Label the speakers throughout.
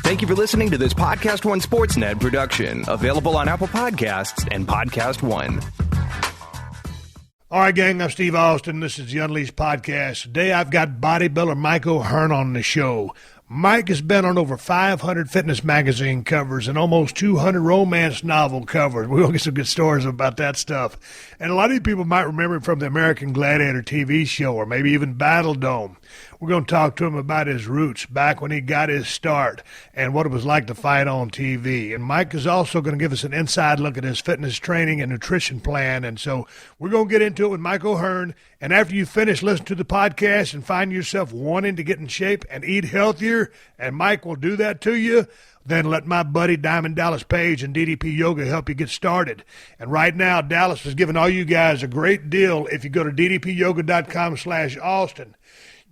Speaker 1: Thank you for listening to this PodcastOne Sportsnet production, available on Apple Podcasts and PodcastOne.
Speaker 2: All right, gang, I'm Steve Austin. This is the Unleashed Podcast. Today I've got bodybuilder Mike O'Hearn on the show. Mike has been on over 500 fitness magazine covers and almost 200 romance novel covers. We'll get some good stories about that stuff. And a lot of you people might remember him from the American Gladiator TV show or maybe even Battle Dome. We're going to talk to him about his roots back when he got his start and what it was like to fight on TV. And Mike is also going to give us an inside look at his fitness training and nutrition plan. And so we're going to get into it with Mike O'Hearn. And after you finish listening to the podcast and find yourself wanting to get in shape and eat healthier, and Mike will do that to you, then let my buddy Diamond Dallas Page and DDP Yoga help you get started. And right now, Dallas is giving all you guys a great deal if you go to ddpyoga.com/Austin.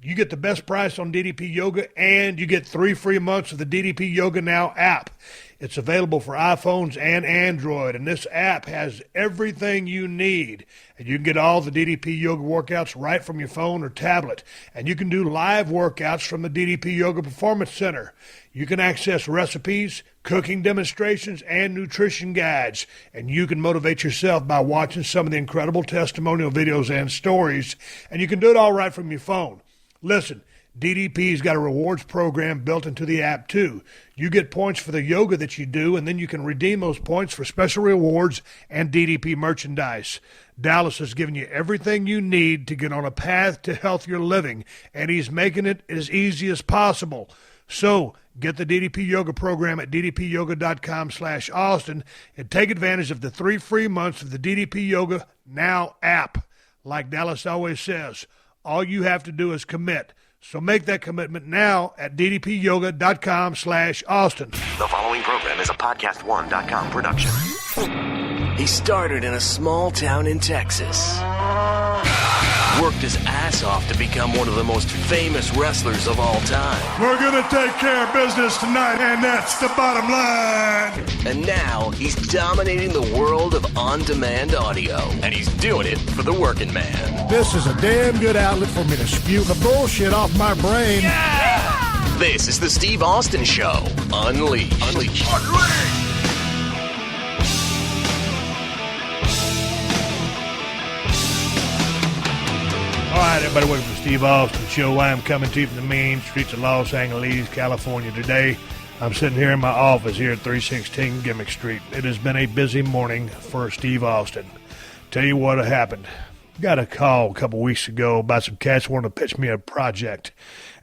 Speaker 2: You get the best price on DDP Yoga, and you get 3 free months of the DDP Yoga Now app. It's available for iPhones and Android, and this app has everything you need. And you can get all the DDP Yoga workouts right from your phone or tablet. And you can do live workouts from the DDP Yoga Performance Center. You can access recipes, cooking demonstrations, and nutrition guides. And you can motivate yourself by watching some of the incredible testimonial videos and stories. And you can do it all right from your phone. Listen, DDP's got a rewards program built into the app, too. You get points for the yoga that you do, and then you can redeem those points for special rewards and DDP merchandise. Dallas has given you everything you need to get on a path to healthier living, and he's making it as easy as possible. So get the DDP Yoga program at ddpyoga.com/Austin and take advantage of the 3 free months of the DDP Yoga Now app. Like Dallas always says, all you have to do is commit. So make that commitment now at ddpyoga.com/Austin.
Speaker 3: The following program is a PodcastOne.com production. He started in a small town in Texas. Worked his ass off to become one of the most famous wrestlers of all time.
Speaker 2: We're going to take care of business tonight, and that's the bottom line.
Speaker 3: And now he's dominating the world of on-demand audio. And he's doing it for the working man.
Speaker 2: This is a damn good outlet for me to spew the bullshit off my brain.
Speaker 3: Yeah! This is the Steve Austin Show. Unleashed.
Speaker 2: All right, everybody, welcome to the Steve Austin Show. I am coming to you from the mean streets of Los Angeles, California today. I'm sitting here in my office here at 316 Gimmick Street. It has been a busy morning for Steve Austin. Tell you what happened. Got a call a couple weeks ago about some cats wanting to pitch me a project.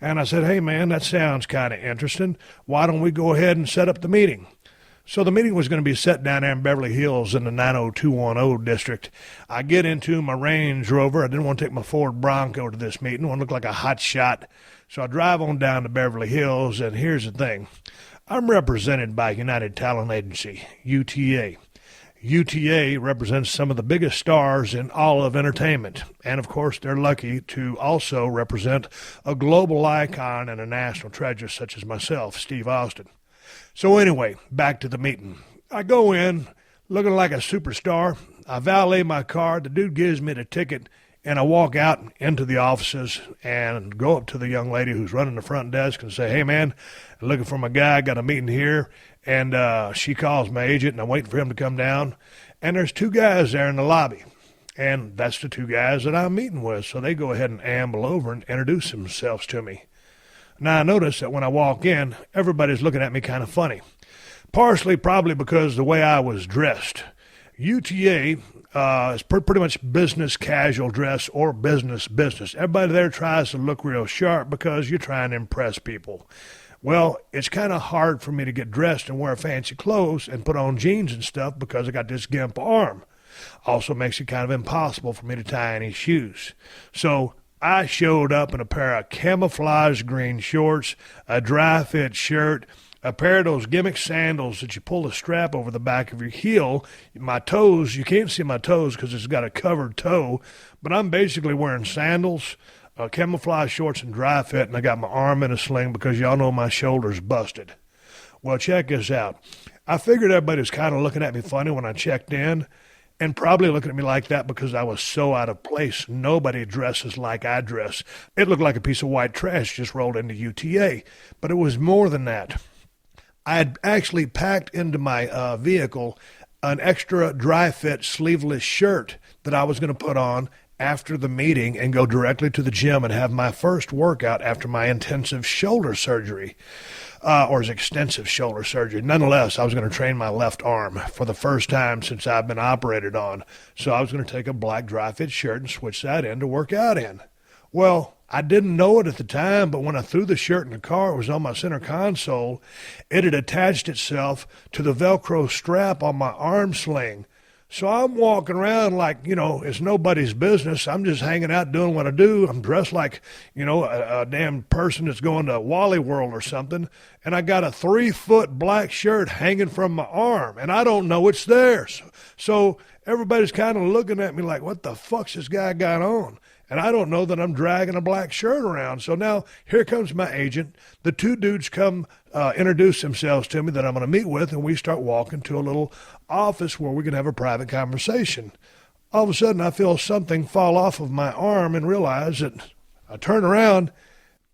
Speaker 2: And I said, hey, man, that sounds kind of interesting. Why don't we go ahead and set up the meeting? So the meeting was going to be set down there in Beverly Hills in the 90210 district. I get into my Range Rover. I didn't want to take my Ford Bronco to this meeting. I want to look like a hot shot. So I drive on down to Beverly Hills, and here's the thing. I'm represented by United Talent Agency, UTA. UTA represents some of the biggest stars in all of entertainment. And, of course, they're lucky to also represent a global icon and a national treasure such as myself, Steve Austin. So anyway, back to the meeting. I go in looking like a superstar. I valet my car. The dude gives me the ticket, and I walk out into the offices and go up to the young lady who's running the front desk and say, hey, man, I'm looking for my guy. Got a meeting here. And she calls my agent, and I'm waiting for him to come down. And there's 2 guys there in the lobby, and that's the 2 guys that I'm meeting with. So they go ahead and amble over and introduce themselves to me. Now, I notice that when I walk in, everybody's looking at me kind of funny, partially probably because the way I was dressed. UTA is pretty much business casual dress or business. Everybody there tries to look real sharp because you're trying to impress people. Well, it's kind of hard for me to get dressed and wear fancy clothes and put on jeans and stuff because I got this gimp arm. Also makes it kind of impossible for me to tie any shoes. So I showed up in a pair of camouflage green shorts, a dry fit shirt, a pair of those gimmick sandals that you pull the strap over the back of your heel. My toes, you can't see my toes because it's got a covered toe, but I'm basically wearing sandals, camouflage shorts, and dry fit, and I got my arm in a sling because y'all know my shoulder's busted. Well, check this out. I figured everybody was kind of looking at me funny when I checked in, and probably looking at me like that because I was so out of place. Nobody dresses like I dress. It looked like a piece of white trash just rolled into UTA, but it was more than that. I had actually packed into my vehicle an extra dry fit sleeveless shirt that I was going to put on after the meeting and go directly to the gym and have my first workout after my intensive shoulder surgery, or his extensive shoulder surgery. Nonetheless, I was going to train my left arm for the first time since I've been operated on. So I was going to take a black dry fit shirt and switch that in to work out in. Well, I didn't know it at the time, but when I threw the shirt in the car, it was on my center console. It had attached itself to the Velcro strap on my arm sling. So I'm walking around like, it's nobody's business. I'm just hanging out doing what I do. I'm dressed like, a damn person that's going to Wally World or something. And I got a 3-foot black shirt hanging from my arm, and I don't know it's there. So everybody's kind of looking at me like, what the fuck's this guy got on? And I don't know that I'm dragging a black shirt around. So now here comes my agent. The two dudes come introduce themselves to me that I'm going to meet with, and we start walking to a little office where we can have a private conversation. All of a sudden, I feel something fall off of my arm and realize that I turn around,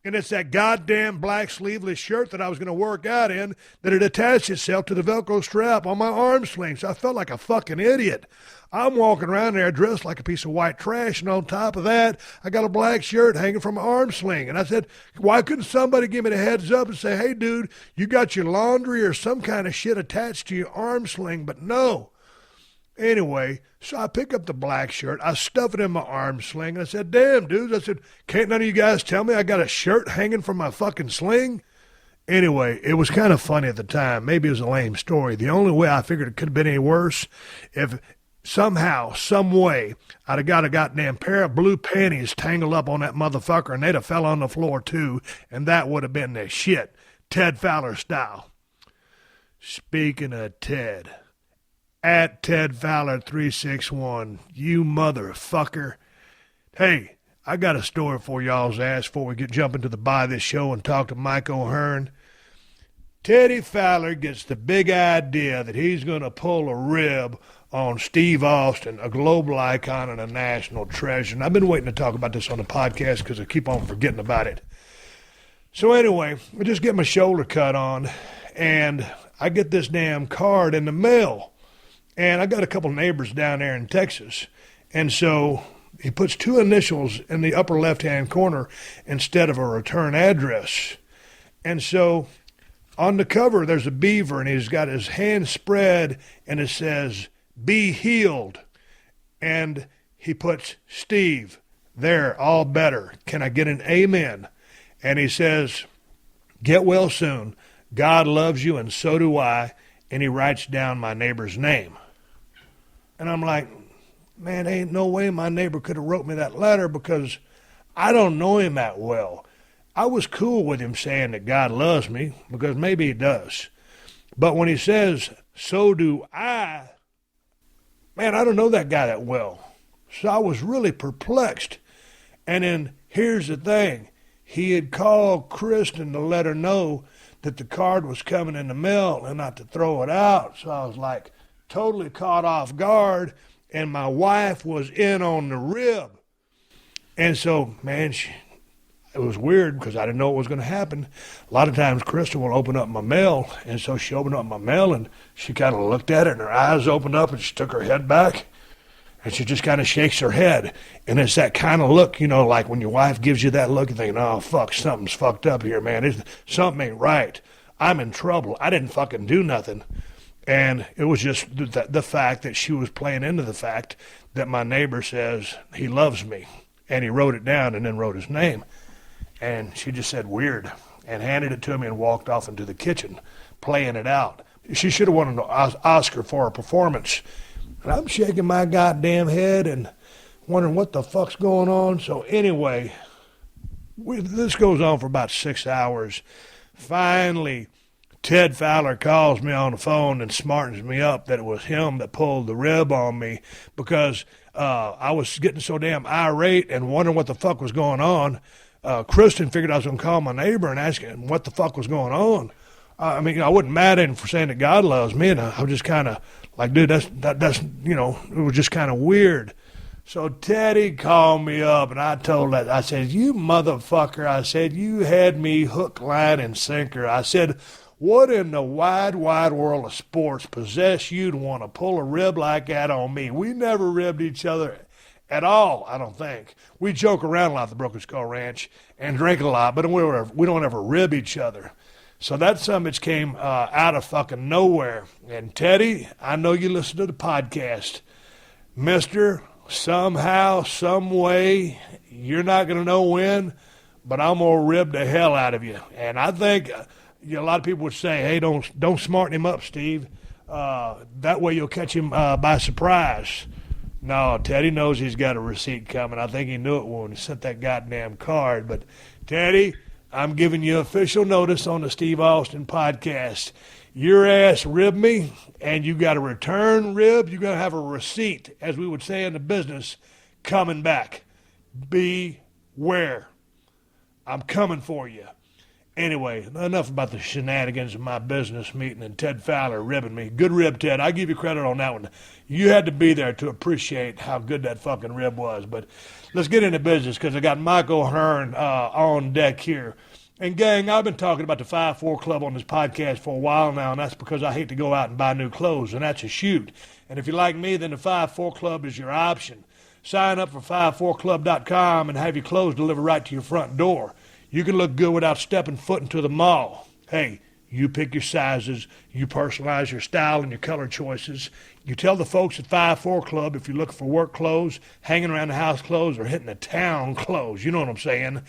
Speaker 2: and it's that goddamn black sleeveless shirt that I was going to work out in that had attached itself to the Velcro strap on my arm sling. So I felt like a fucking idiot. I'm walking around there dressed like a piece of white trash, and on top of that, I got a black shirt hanging from my arm sling. And I said, why couldn't somebody give me the heads up and say, hey, dude, you got your laundry or some kind of shit attached to your arm sling? But no. Anyway, so I pick up the black shirt, I stuff it in my arm sling, and I said, damn, dudes, I said, can't none of you guys tell me I got a shirt hanging from my fucking sling? Anyway, it was kind of funny at the time. Maybe it was a lame story. The only way I figured it could have been any worse, if somehow, some way, I'd have got a goddamn pair of blue panties tangled up on that motherfucker, and they'd have fell on the floor too, and that would have been the shit, Ted Fowler style. Speaking of Ted, at Ted Fowler 361, you motherfucker. Hey, I got a story for y'all's ass before we jump into the buy this show and talk to Mike O'Hearn. Teddy Fowler gets the big idea that he's going to pull a rib on Steve Austin, a global icon and a national treasure. And I've been waiting to talk about this on the podcast because I keep on forgetting about it. So anyway, I just get my shoulder cut on, and I get this damn card in the mail. And I got a couple neighbors down there in Texas. And so he puts 2 initials in the upper left-hand corner instead of a return address. And so on the cover, there's a beaver, and he's got his hand spread, and it says, be healed. And he puts, Steve, there, all better. Can I get an amen? And he says, get well soon. God loves you, and so do I. And he writes down my neighbor's name. And I'm like, man, ain't no way my neighbor could have wrote me that letter because I don't know him that well. I was cool with him saying that God loves me because maybe he does. But when he says, so do I, man, I don't know that guy that well. So I was really perplexed. And then here's the thing. He had called Kristen to let her know that the card was coming in the mail and not to throw it out. So I was like totally caught off guard, and my wife was in on the rib. And so, man, it was weird because I didn't know what was going to happen. A lot of times Kristen will open up my mail, and so she opened up my mail, and she kind of looked at it, and her eyes opened up, and she took her head back, and she just kind of shakes her head. And it's that kind of look, like when your wife gives you that look, and thinking, oh, fuck, something's fucked up here, man. Something ain't right. I'm in trouble. I didn't fucking do nothing. And it was just the fact that she was playing into the fact that my neighbor says he loves me. And he wrote it down and then wrote his name. And she just said weird and handed it to me and walked off into the kitchen playing it out. She should have won an Oscar for her performance. And I'm shaking my goddamn head and wondering what the fuck's going on. So anyway, this goes on for about 6 hours. Finally, Ted Fowler calls me on the phone and smartens me up that it was him that pulled the rib on me because I was getting so damn irate and wondering what the fuck was going on. Kristen figured I was going to call my neighbor and ask him what the fuck was going on. I wasn't mad at him for saying that God loves me, and I was just kind of like, dude, that's it was just kind of weird. So Teddy called me up, and I told that, I said, you motherfucker, I said, you had me hook, line, and sinker. I said, What in the wide, wide world of sports possessed you to want to pull a rib like that on me? We never ribbed each other at all, I don't think. We joke around a lot at the Broken Skull Ranch and drink a lot, but we don't ever rib each other. So that summit came out of fucking nowhere. And Teddy, I know you listen to the podcast. Mister, somehow, some way, you're not going to know when, but I'm going to rib the hell out of you. And I think a lot of people would say, hey, don't smarten him up, Steve. That way you'll catch him by surprise. No, Teddy knows he's got a receipt coming. I think he knew it when he sent that goddamn card. But, Teddy, I'm giving you official notice on the Steve Austin podcast. Your ass ribbed me, and you got a return rib. You're going to have a receipt, as we would say in the business, coming back. Beware. I'm coming for you. Anyway, enough about the shenanigans of my business meeting and Ted Fowler ribbing me. Good rib, Ted. I give you credit on that one. You had to be there to appreciate how good that fucking rib was. But let's get into business because I got Michael Hearn on deck here. And, gang, I've been talking about the 5-4 Club on this podcast for a while now, and that's because I hate to go out and buy new clothes, and that's a shoot. And if you're like me, then the 5-4 Club is your option. Sign up for 54club.com and have your clothes delivered right to your front door. You can look good without stepping foot into the mall. Hey, you pick your sizes, you personalize your style and your color choices. You tell the folks at 5-4 Club if you're looking for work clothes, hanging around the house clothes, or hitting the town clothes. You know what I'm saying?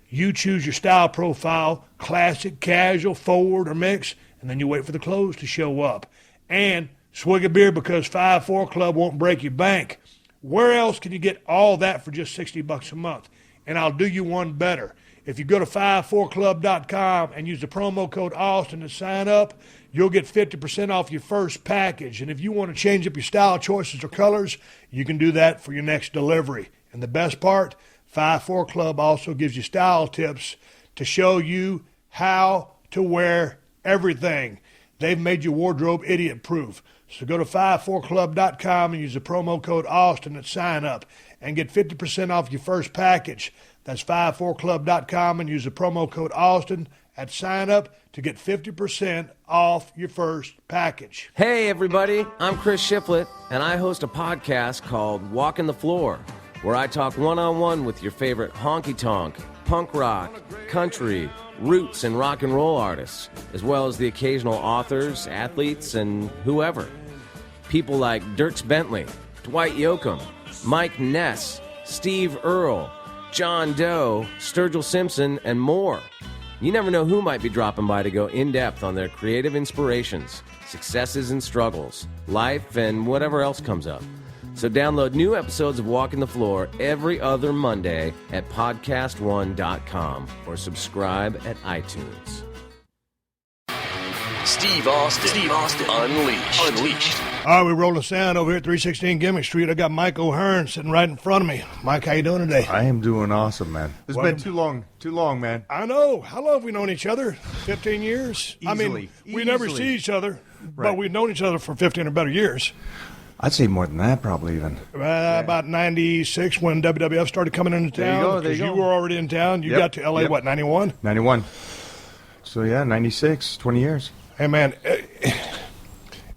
Speaker 2: You choose your style profile, classic, casual, forward, or mix, and then you wait for the clothes to show up. And swig a beer because 5-4 Club won't break your bank. Where else can you get all that for just $60 a month? And I'll do you one better. If you go to 54club.com and use the promo code Austin to sign up, you'll get 50% off your first package. And if you want to change up your style choices or colors, you can do that for your next delivery. And the best part, 54 Club also gives you style tips to show you how to wear everything. They've made your wardrobe idiot-proof. So go to 54club.com and use the promo code Austin at sign up and get 50% off your first package. That's 54club.com and use the promo code Austin at sign up to get 50% off your first package.
Speaker 4: Hey, everybody. I'm Chris Shiflett, and I host a podcast called Walking the Floor, where I talk one-on-one with your favorite honky-tonk, punk rock, country, roots, and rock and roll artists, as well as the occasional authors, athletes, and whoever. People like Dierks Bentley, Dwight Yoakam, Mike Ness, Steve Earle, John Doe, Sturgill Simpson, and more. You never know who might be dropping by to go in-depth on their creative inspirations, successes and struggles, life, and whatever else comes up. So download new episodes of Walking the Floor every other Monday at PodcastOne.com or subscribe at iTunes.
Speaker 3: Steve Austin. Unleashed.
Speaker 2: All right, we roll the sound over here at 316 Gimmick Street. I got Mike O'Hearn sitting right in front of me. Mike, how you doing today?
Speaker 5: I am doing awesome, man. It's been too long, man.
Speaker 2: I know. How long have we known each other? 15 years?
Speaker 5: Easily.
Speaker 2: We never see each other, but we've known each other for 15 or better years.
Speaker 5: I'd say more than that, probably even.
Speaker 2: About 96 when WWF started coming into town.
Speaker 5: There you go.
Speaker 2: You were already in town. You got to L.A., what, 91?
Speaker 5: 91. So, yeah, 96, 20 years.
Speaker 2: Hey, man,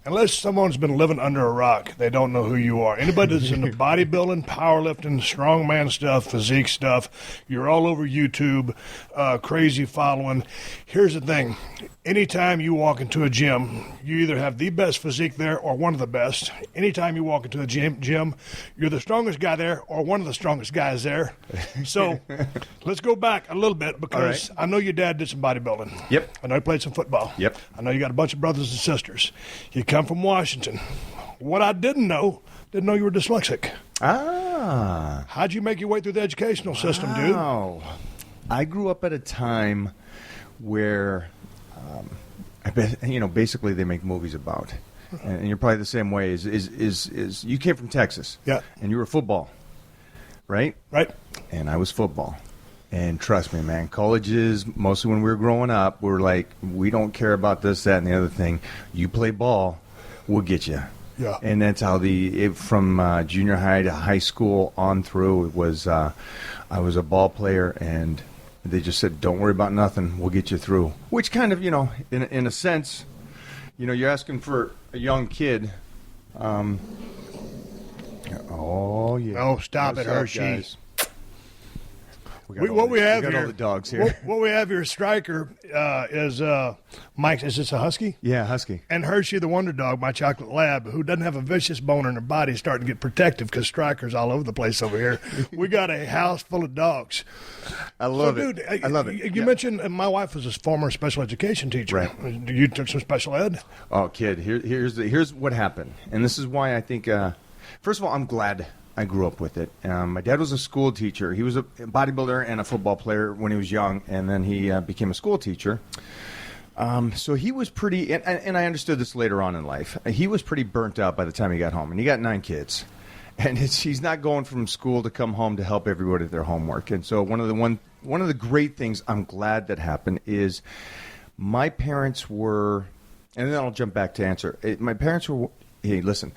Speaker 2: unless someone's been living under a rock, they don't know who you are. Anybody that's into bodybuilding, powerlifting, strongman stuff, physique stuff, you're all over YouTube, crazy following. Here's the thing. Anytime you walk into a gym, you either have the best physique there or one of the best. Anytime you walk into a gym, you're the strongest guy there or one of the strongest guys there. So let's go back a little bit because I know your dad did some bodybuilding.
Speaker 5: Yep.
Speaker 2: I know he played some football.
Speaker 5: Yep.
Speaker 2: I know you got a bunch of brothers and sisters. You come from Washington. What I didn't know you were dyslexic.
Speaker 5: Ah.
Speaker 2: How'd you make your way through the educational system, dude?
Speaker 5: Wow. I grew up at a time where, basically they make movies about, and you're probably the same way. Is you came from Texas,
Speaker 2: yeah,
Speaker 5: and you were football, right?
Speaker 2: Right.
Speaker 5: And I was football, and trust me, man, colleges mostly when we were growing up, were like, we don't care about this, that, and the other thing. You play ball, we'll get you.
Speaker 2: Yeah.
Speaker 5: And that's how from junior high to high school on through, it was I was a ball player and They just said, "Don't worry about nothing. We'll get you through." Which kind of, in a sense, you're asking for a young kid. Oh yeah.
Speaker 2: Oh, stop
Speaker 5: What's
Speaker 2: it,
Speaker 5: up,
Speaker 2: Hershey.
Speaker 5: guys?
Speaker 2: What we have
Speaker 5: got
Speaker 2: here,
Speaker 5: all the dogs here.
Speaker 2: What we have here, Striker, is Mike. Is this a husky?
Speaker 5: Yeah, husky.
Speaker 2: And Hershey, the Wonder Dog, my chocolate lab, who doesn't have a vicious bone in her body, is starting to get protective because Striker's all over the place over here. We got a house full of dogs.
Speaker 5: I love
Speaker 2: it.
Speaker 5: Dude, I love it.
Speaker 2: You mentioned my wife was a former special education teacher.
Speaker 5: Right.
Speaker 2: You took some special ed?
Speaker 5: Oh, kid, here's what happened, and this is why I think. First of all, I'm glad I grew up with it. My dad was a school teacher. He was a bodybuilder and a football player when he was young, and then he became a school teacher. So he was pretty, and I understood this later on in life, he was pretty burnt out by the time he got home, and he got 9 kids. And he's not going from school to come home to help everybody with their homework. And so one of the great things I'm glad that happened is my parents were, and then I'll jump back to answer. My parents were, hey, listen,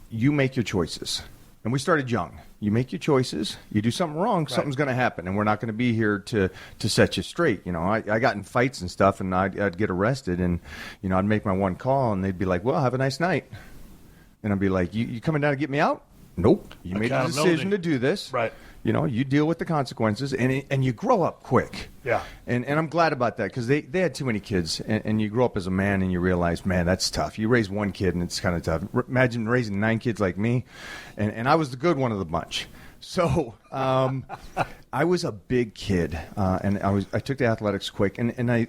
Speaker 5: you make your choices. And we started young. You make your choices. You do something wrong, something's going to happen, and we're not going to be here to set you straight. I got in fights and stuff, and I'd get arrested, and I'd make my one call, and they'd be like, "Well, have a nice night," and I'd be like, "You coming down to get me out?" Nope. You made a decision to do this.
Speaker 2: Right.
Speaker 5: You deal with the consequences, and you grow up quick.
Speaker 2: Yeah.
Speaker 5: And I'm glad about that because they had too many kids, and you grow up as a man and you realize, man, that's tough. You raise one kid and it's kind of tough. Imagine raising 9 kids like me, and I was the good one of the bunch. So I was a big kid, and I took to athletics quick, and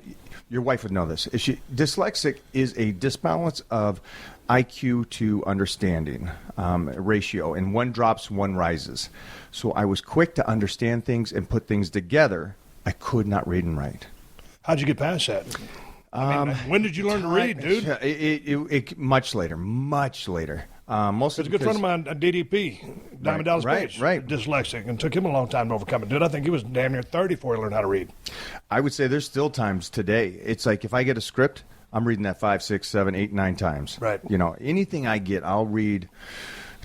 Speaker 5: your wife would know this. Dyslexic is a disbalance of IQ to understanding ratio, and one drops, one rises. So I was quick to understand things and put things together. I could not read and write.
Speaker 2: How'd you get past that? When did you learn to read, dude?
Speaker 5: It much later. Mostly
Speaker 2: There's a good friend of mine, DDP, Diamond Dallas Page, dyslexic, and took him a long time to overcome it. Dude, I think he was damn near 30 before he learned how to read.
Speaker 5: I would say there's still times today. It's like if I get a script, I'm reading that 5, 6, 7, 8, 9 times.
Speaker 2: Right.
Speaker 5: Anything I get, I'll read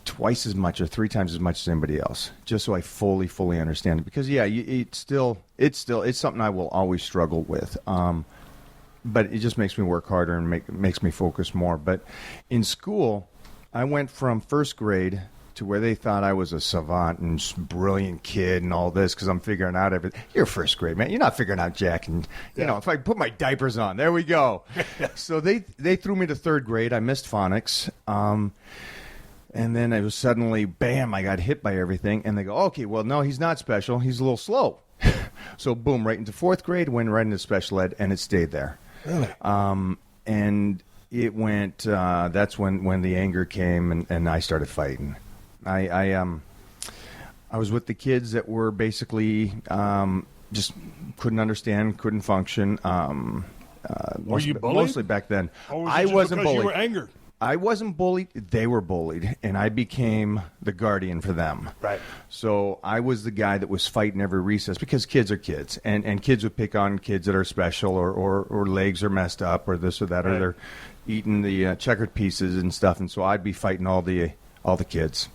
Speaker 5: twice as much or 3 times as much as anybody else, just so I fully understand it. Because it's something I will always struggle with. But it just makes me work harder and makes me focus more. But in school, I went from first grade to where they thought I was a savant and brilliant kid and all this because I'm figuring out everything. You're first grade, man. You're not figuring out jack. And, if I put my diapers on, there we go. So they threw me to third grade. I missed phonics. And then it was suddenly, bam, I got hit by everything. And they go, okay, well, no, he's not special. He's a little slow. So, boom, right into fourth grade, went right into special ed, and it stayed there.
Speaker 2: Really?
Speaker 5: And it went, that's when the anger came and I started fighting. I was with the kids that were basically just couldn't understand, couldn't function.
Speaker 2: Were you bullied?
Speaker 5: Mostly back then.
Speaker 2: Or was
Speaker 5: I wasn't bullied.
Speaker 2: You were angered?
Speaker 5: I wasn't bullied. They were bullied, and I became the guardian for them.
Speaker 2: Right.
Speaker 5: So I was the guy that was fighting every recess because kids are kids, and kids would pick on kids that are special or legs are messed up or this or that, or they're eating the checkered pieces and stuff. And so I'd be fighting all the kids.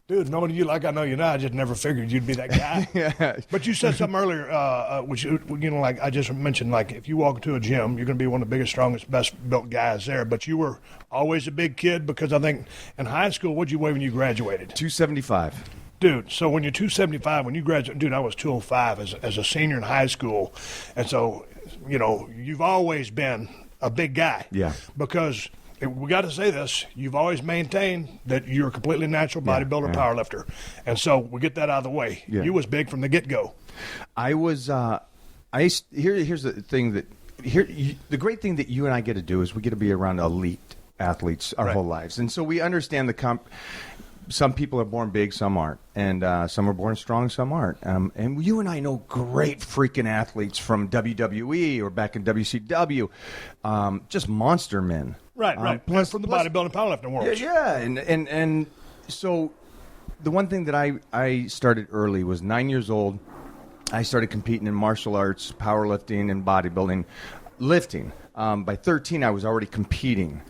Speaker 2: Dude, knowing you like I know you now, I just never figured you'd be that guy.
Speaker 5: Yeah.
Speaker 2: But you said something earlier, which, like I just mentioned, like if you walk into a gym, you're going to be one of the biggest, strongest, best-built guys there. But you were always a big kid because I think in high school, what'd you weigh when you graduated?
Speaker 5: 275.
Speaker 2: Dude, so when you're 275, when you graduate, dude, I was 205 as a senior in high school. And so, you've always been a big guy.
Speaker 5: Yeah.
Speaker 2: Because we got to say this, you've always maintained that you're a completely natural bodybuilder, powerlifter. And so we get that out of the way.
Speaker 5: Yeah.
Speaker 2: You was big from the get-go.
Speaker 5: I was, here's the thing the great thing that you and I get to do is we get to be around elite athletes our whole lives. And so we understand some people are born big, some aren't. And some are born strong, some aren't. And you and I know great freaking athletes from WWE or back in WCW, just monster men.
Speaker 2: Right.
Speaker 5: Plus,
Speaker 2: from the bodybuilding powerlifting world.
Speaker 5: Yeah. And so the one thing that I started early was 9 years old. I started competing in martial arts, powerlifting, and bodybuilding, lifting. By 13, I was already competing.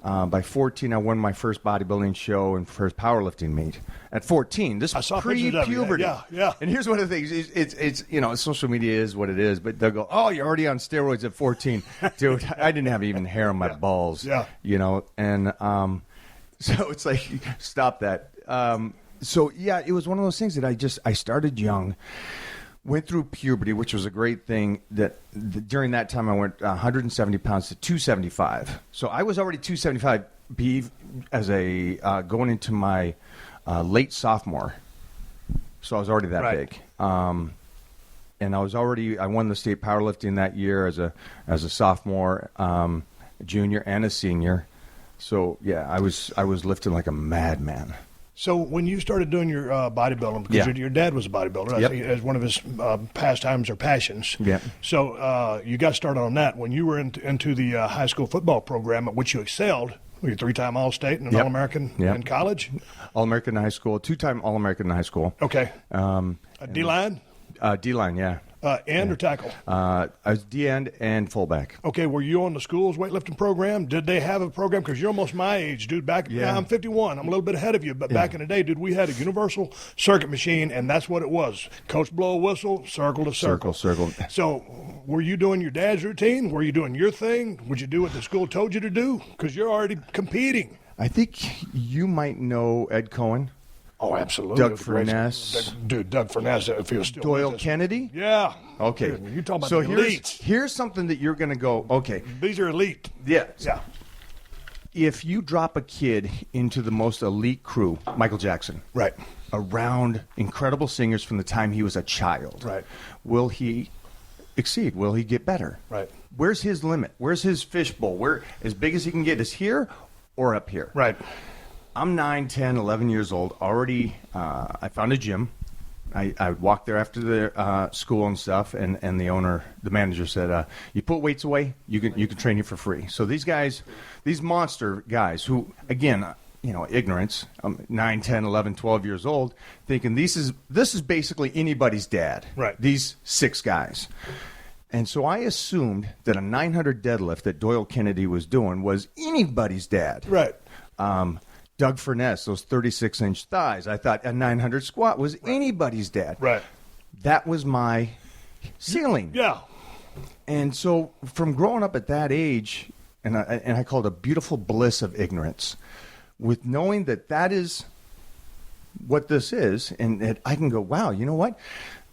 Speaker 5: By 14, I won my first bodybuilding show and first powerlifting meet. At 14, this was pre-puberty.
Speaker 2: Yeah.
Speaker 5: And here's one of the things: it's social media is what it is. But they'll go, "Oh, you're already on steroids at 14, dude." I didn't have even hair on my balls.
Speaker 2: Yeah.
Speaker 5: And so it's like, stop that. So yeah, it was one of those things that I started young. Went through puberty, which was a great thing. During that time, I went 170 pounds to 275. So I was already 275 as going into my late sophomore. So I was already that big. And I won the state powerlifting that year as a sophomore, junior, and a senior. So yeah, I was lifting like a madman.
Speaker 2: So when you started doing your bodybuilding, because your dad was a bodybuilder, as one of his pastimes or passions.
Speaker 5: Yeah.
Speaker 2: So you got started on that when you were into the high school football program, at which you excelled. You're 3-time All-State and an All-American in college.
Speaker 5: All-American in high school, 2-time All-American in high school.
Speaker 2: Okay. D-line?
Speaker 5: D-line, yeah.
Speaker 2: End or tackle?
Speaker 5: I was D-end and fullback.
Speaker 2: Okay, were you on the school's weightlifting program? Did they have a program? Because you're almost my age, dude. Now I'm 51. I'm a little bit ahead of you. But back in the day, dude, we had a universal circuit machine, and that's what it was. Coach blow a whistle, circle to circle.
Speaker 5: Circle.
Speaker 2: So were you doing your dad's routine? Were you doing your thing? Would you do what the school told you to do? Because you're already competing.
Speaker 5: I think you might know Ed Cohen.
Speaker 2: Oh, absolutely.
Speaker 5: Doug Furness.
Speaker 2: Dude, Doug Furness, if he was still
Speaker 5: Doyle
Speaker 2: with us.
Speaker 5: Kennedy?
Speaker 2: Yeah.
Speaker 5: Okay.
Speaker 2: Dude, you're talking about
Speaker 5: so
Speaker 2: the elites.
Speaker 5: Here's something that you're going to go, okay.
Speaker 2: These are elite.
Speaker 5: Yeah.
Speaker 2: Yeah.
Speaker 5: If you drop a kid into the most elite crew, Michael Jackson.
Speaker 2: Right.
Speaker 5: Around incredible singers from the time he was a child.
Speaker 2: Right.
Speaker 5: Will he exceed? Will he get better?
Speaker 2: Right.
Speaker 5: Where's his limit? Where's his fishbowl? Where as big as he can get is here or up here?
Speaker 2: Right.
Speaker 5: I'm 9, 10, 11 years old. Already, I found a gym. I would walk there after the school and stuff, and the manager said, "You put weights away, you can train you for free." So these guys, these monster guys, who again, ignorance, 9, 10, 11, 12 years old, thinking this is basically anybody's dad.
Speaker 2: Right.
Speaker 5: These 6 guys. And so I assumed that a 900 deadlift that Doyle Kennedy was doing was anybody's dad.
Speaker 2: Right.
Speaker 5: Doug Furness, those 36-inch thighs. I thought a 900 squat was anybody's dad.
Speaker 2: Right.
Speaker 5: That was my ceiling.
Speaker 2: Yeah.
Speaker 5: And so from growing up at that age, and I call it a beautiful bliss of ignorance, with knowing that is what this is, and that I can go, wow, you know what?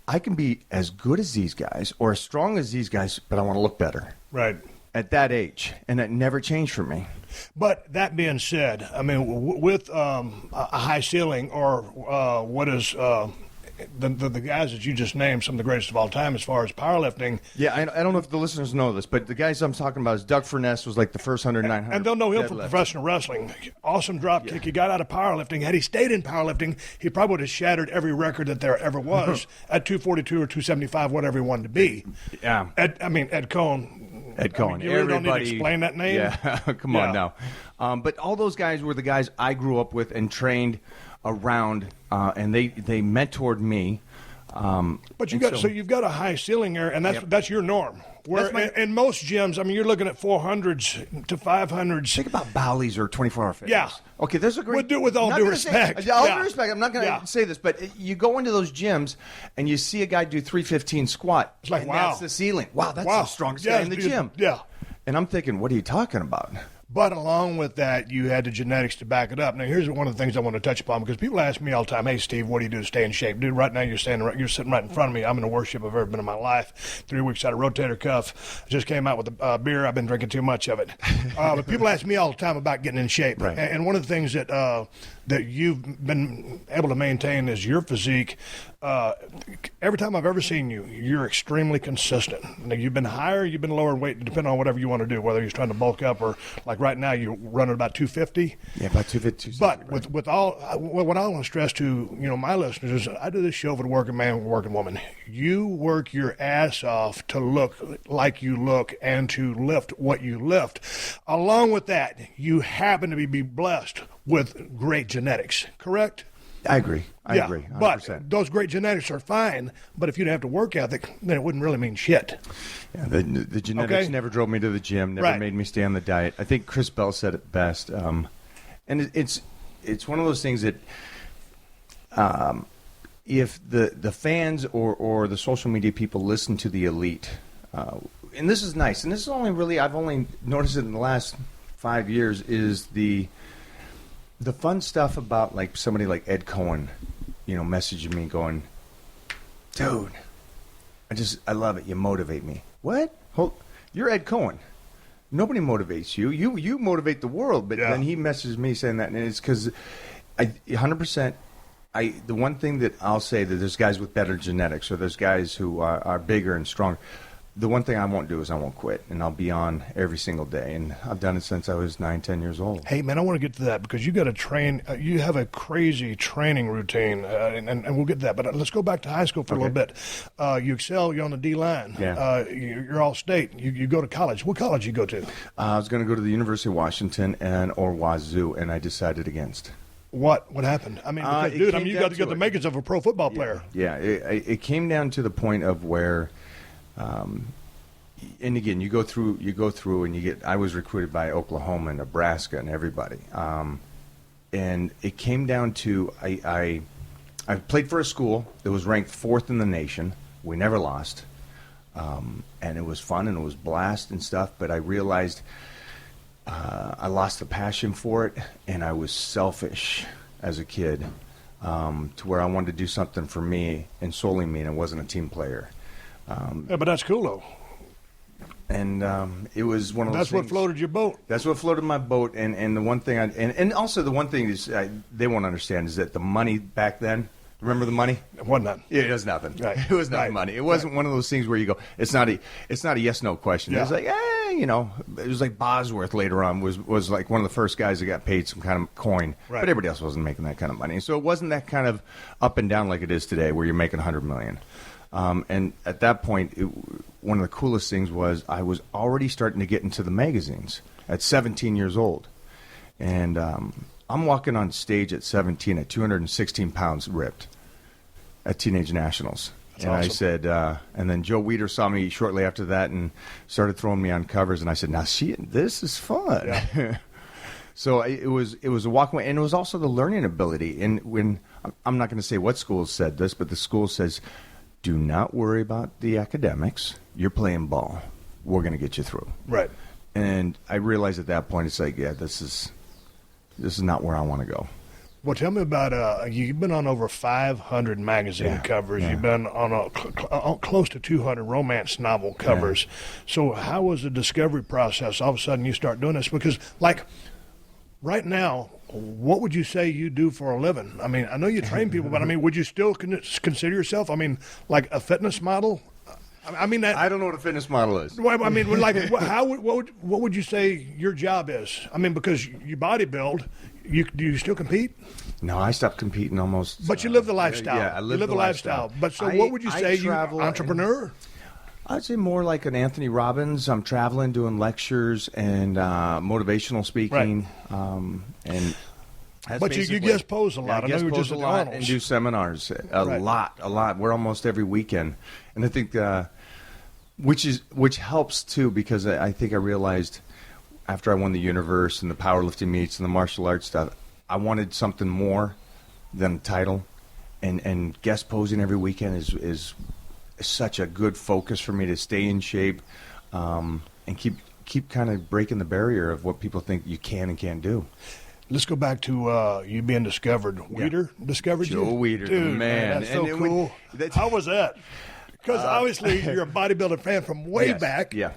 Speaker 5: I can be as good as these guys or as strong as these guys, but I want to look better.
Speaker 2: Right.
Speaker 5: At that age. And that never changed for me.
Speaker 2: But that being said, I mean, with a high ceiling, or what is the guys that you just named, some of the greatest of all time as far as powerlifting.
Speaker 5: Yeah, I don't know if the listeners know this, but the guys I'm talking about is Doug Furness was like the first 100, 900.
Speaker 2: And they'll know him from
Speaker 5: deadlift.
Speaker 2: professional wrestling. Awesome drop kick. He got out of powerlifting. Had he stayed in powerlifting, he probably would have shattered every record that there ever was at 242 or 275, whatever he wanted to be.
Speaker 5: Yeah.
Speaker 2: Ed Cohen.
Speaker 5: Ed Cohen.
Speaker 2: You really don't need to explain that name?
Speaker 5: Yeah, come on now. But all those guys were the guys I grew up with and trained around, and they mentored me.
Speaker 2: But you've got a high ceiling there, and that's your norm. Where in most gyms, I mean, you're looking at 400s to 500s.
Speaker 5: Think about Bowleys or 24-hour fitness.
Speaker 2: Yeah.
Speaker 5: Okay, there's a great.
Speaker 2: We'll do it with all due respect.
Speaker 5: Due respect. I'm not going to say this, but you go into those gyms and you see a guy do 315 squat.
Speaker 2: It's like,
Speaker 5: and
Speaker 2: wow.
Speaker 5: That's the ceiling. Wow, that's the strongest guy in the gym.
Speaker 2: Yeah.
Speaker 5: And I'm thinking, what are you talking about?
Speaker 2: But along with that, you had the genetics to back it up. Now, here's one of the things I want to touch upon, because people ask me all the time, "Hey, Steve, what do you do to stay in shape?" Dude, right now you're sitting right in front of me. I'm in the worst shape I've ever been in my life. 3 weeks out of rotator cuff. Just came out with a beer. I've been drinking too much of it. But people ask me all the time about getting in shape.
Speaker 5: Right.
Speaker 2: And one of the things that you've been able to maintain is your physique. Every time I've ever seen you, you're extremely consistent. Now, you've been higher, you've been lower in weight, depending on whatever you want to do, whether you're trying to bulk up or, like right now, you're running about 250.
Speaker 5: Yeah, about 250.
Speaker 2: But with all, what I want to stress to my listeners is, I do this show for the working man and working woman. You work your ass off to look like you look and to lift what you lift. Along with that, you happen to be blessed with great genetics, correct?
Speaker 5: I agree. I agree. 100%.
Speaker 2: But those great genetics are fine. But if you didn't have to work ethic, then it wouldn't really mean shit.
Speaker 5: Yeah, the genetics never drove me to the gym, never made me stay on the diet. I think Chris Bell said it best. And it's one of those things that if the fans or the social media people listen to the elite, and this is nice, and this is only really, I've only noticed it in the last 5 years, is the fun stuff about like somebody like Ed Cohen, messaging me going, dude, I love it. You motivate me. What? You're Ed Cohen. Nobody motivates you. You motivate the world. But then he messages me saying that, and it's because 100%. The one thing that I'll say that there's guys with better genetics, or there's guys who are bigger and stronger. The one thing I won't do is I won't quit, and I'll be on every single day, and I've done it since I was 9, 10 years old.
Speaker 2: Hey, man, I want to get to that because you got to train. You have a crazy training routine, and we'll get to that. But let's go back to high school for a little bit. You excel. You're on the D-line.
Speaker 5: Yeah.
Speaker 2: You're all state. You go to college. What college you go to?
Speaker 5: I was going to go to the University of Washington or Wazoo, and I decided against.
Speaker 2: What happened? I mean, because, you got to get the makings of a pro football player.
Speaker 5: Yeah, it came down to the point of where. And again, you go through, and you get. I was recruited by Oklahoma, and Nebraska, and everybody. And it came down to I played for a school that was ranked 4th in the nation. We never lost, and it was fun and it was blast and stuff. But I realized I lost the passion for it, and I was selfish as a kid, to where I wanted to do something for me and solely me, and I wasn't a team player.
Speaker 2: Yeah, but that's cool, though.
Speaker 5: And it was one of those
Speaker 2: things. That's what floated your boat.
Speaker 5: That's what floated my boat. And the one thing, and also the one thing is they won't understand is that the money back then, remember the money?
Speaker 2: It wasn't nothing.
Speaker 5: It was nothing.
Speaker 2: Right.
Speaker 5: It was not money. It wasn't one of those things where you go, it's not a yes-no question.
Speaker 2: Yeah.
Speaker 5: It was like, it was like Bosworth later on was like one of the first guys that got paid some kind of coin.
Speaker 2: Right.
Speaker 5: But everybody else wasn't making that kind of money. So it wasn't that kind of up and down like it is today where you're making $100 million. And at that point, one of the coolest things was I was already starting to get into the magazines at 17 years old. And I'm walking on stage at 17 at 216 pounds ripped at Teenage Nationals.
Speaker 2: That's
Speaker 5: and
Speaker 2: awesome.
Speaker 5: I said, and then Joe Weider saw me shortly after that and started throwing me on covers. And I said, now, this is fun.
Speaker 2: Yeah.
Speaker 5: So it was a walkway, and it was also the learning ability. And when I'm not going to say what school said this, but the school says, do not worry about the academics. You're playing ball. We're going to get you through.
Speaker 2: Right.
Speaker 5: And I realized at that point, it's like, yeah, this is not where I want to go.
Speaker 2: Well, tell me about you've been on over 500 magazine covers.
Speaker 5: Yeah.
Speaker 2: You've been on close to 200 romance novel covers.
Speaker 5: Yeah.
Speaker 2: So how was the discovery process? All of a sudden you start doing this? Because, like, right now, what would you say you do for a living? I mean, I know you train people, but, I mean, would you still consider yourself, I mean, like a fitness model? I mean, that,
Speaker 5: I don't know what a fitness model is.
Speaker 2: Well, I mean, like, what would you say your job is? I mean, because you bodybuild, do you still compete?
Speaker 5: No, I stopped competing almost.
Speaker 2: But you live the lifestyle.
Speaker 5: Yeah, I live
Speaker 2: the lifestyle. But so, what would you say? You entrepreneur?
Speaker 5: I'd say more like an Anthony Robbins. I'm traveling, doing lectures and motivational speaking.
Speaker 2: Right. But you guest pose a lot.
Speaker 5: I guest pose a lot
Speaker 2: Arnold's.
Speaker 5: and do seminars a lot. We're almost every weekend, and I think which helps too, because I think I realized after I won the Universe and the powerlifting meets and the martial arts stuff, I wanted something more than a title, and guest posing every weekend is such a good focus for me to stay in shape, and keep kind of breaking the barrier of what people think you can and can't do.
Speaker 2: Let's go back to you being discovered. Weider discovered you?
Speaker 5: Joe Weider,
Speaker 2: Dude,
Speaker 5: the man.
Speaker 2: That's so cool. How was that? Because obviously you're a bodybuilding fan from way back.
Speaker 5: Yeah.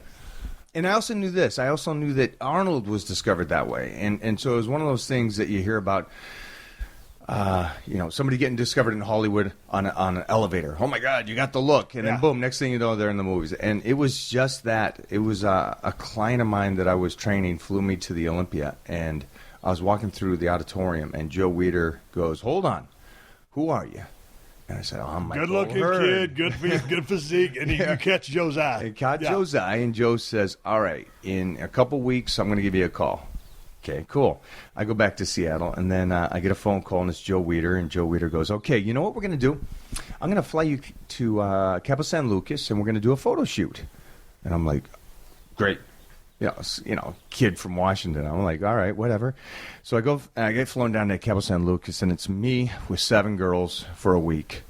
Speaker 5: And I also knew this. I also knew that Arnold was discovered that way. And so it was one of those things that you hear about, somebody getting discovered in Hollywood on an elevator. Oh, my God, you got the look. And then, boom, next thing you know, they're in the movies. And it was just that. It was a client of mine that I was training flew me to the Olympia. And I was walking through the auditorium, and Joe Weider goes, hold on, who are you? And I said, I'm Michael
Speaker 2: Good-looking
Speaker 5: Hurd.
Speaker 2: kid, good physique, and you catch Joe's eye.
Speaker 5: I caught Joe's eye, and Joe says, all right, in a couple weeks, I'm going to give you a call. Okay, cool. I go back to Seattle, and then I get a phone call, and it's Joe Weider, and Joe Weider goes, okay, you know what we're going to do? I'm going to fly you to Cabo San Lucas, and we're going to do a photo shoot. And I'm like, great. Kid from Washington. I'm like, all right, whatever. So I get flown down to Cabo San Lucas, and it's me with 7 girls for a week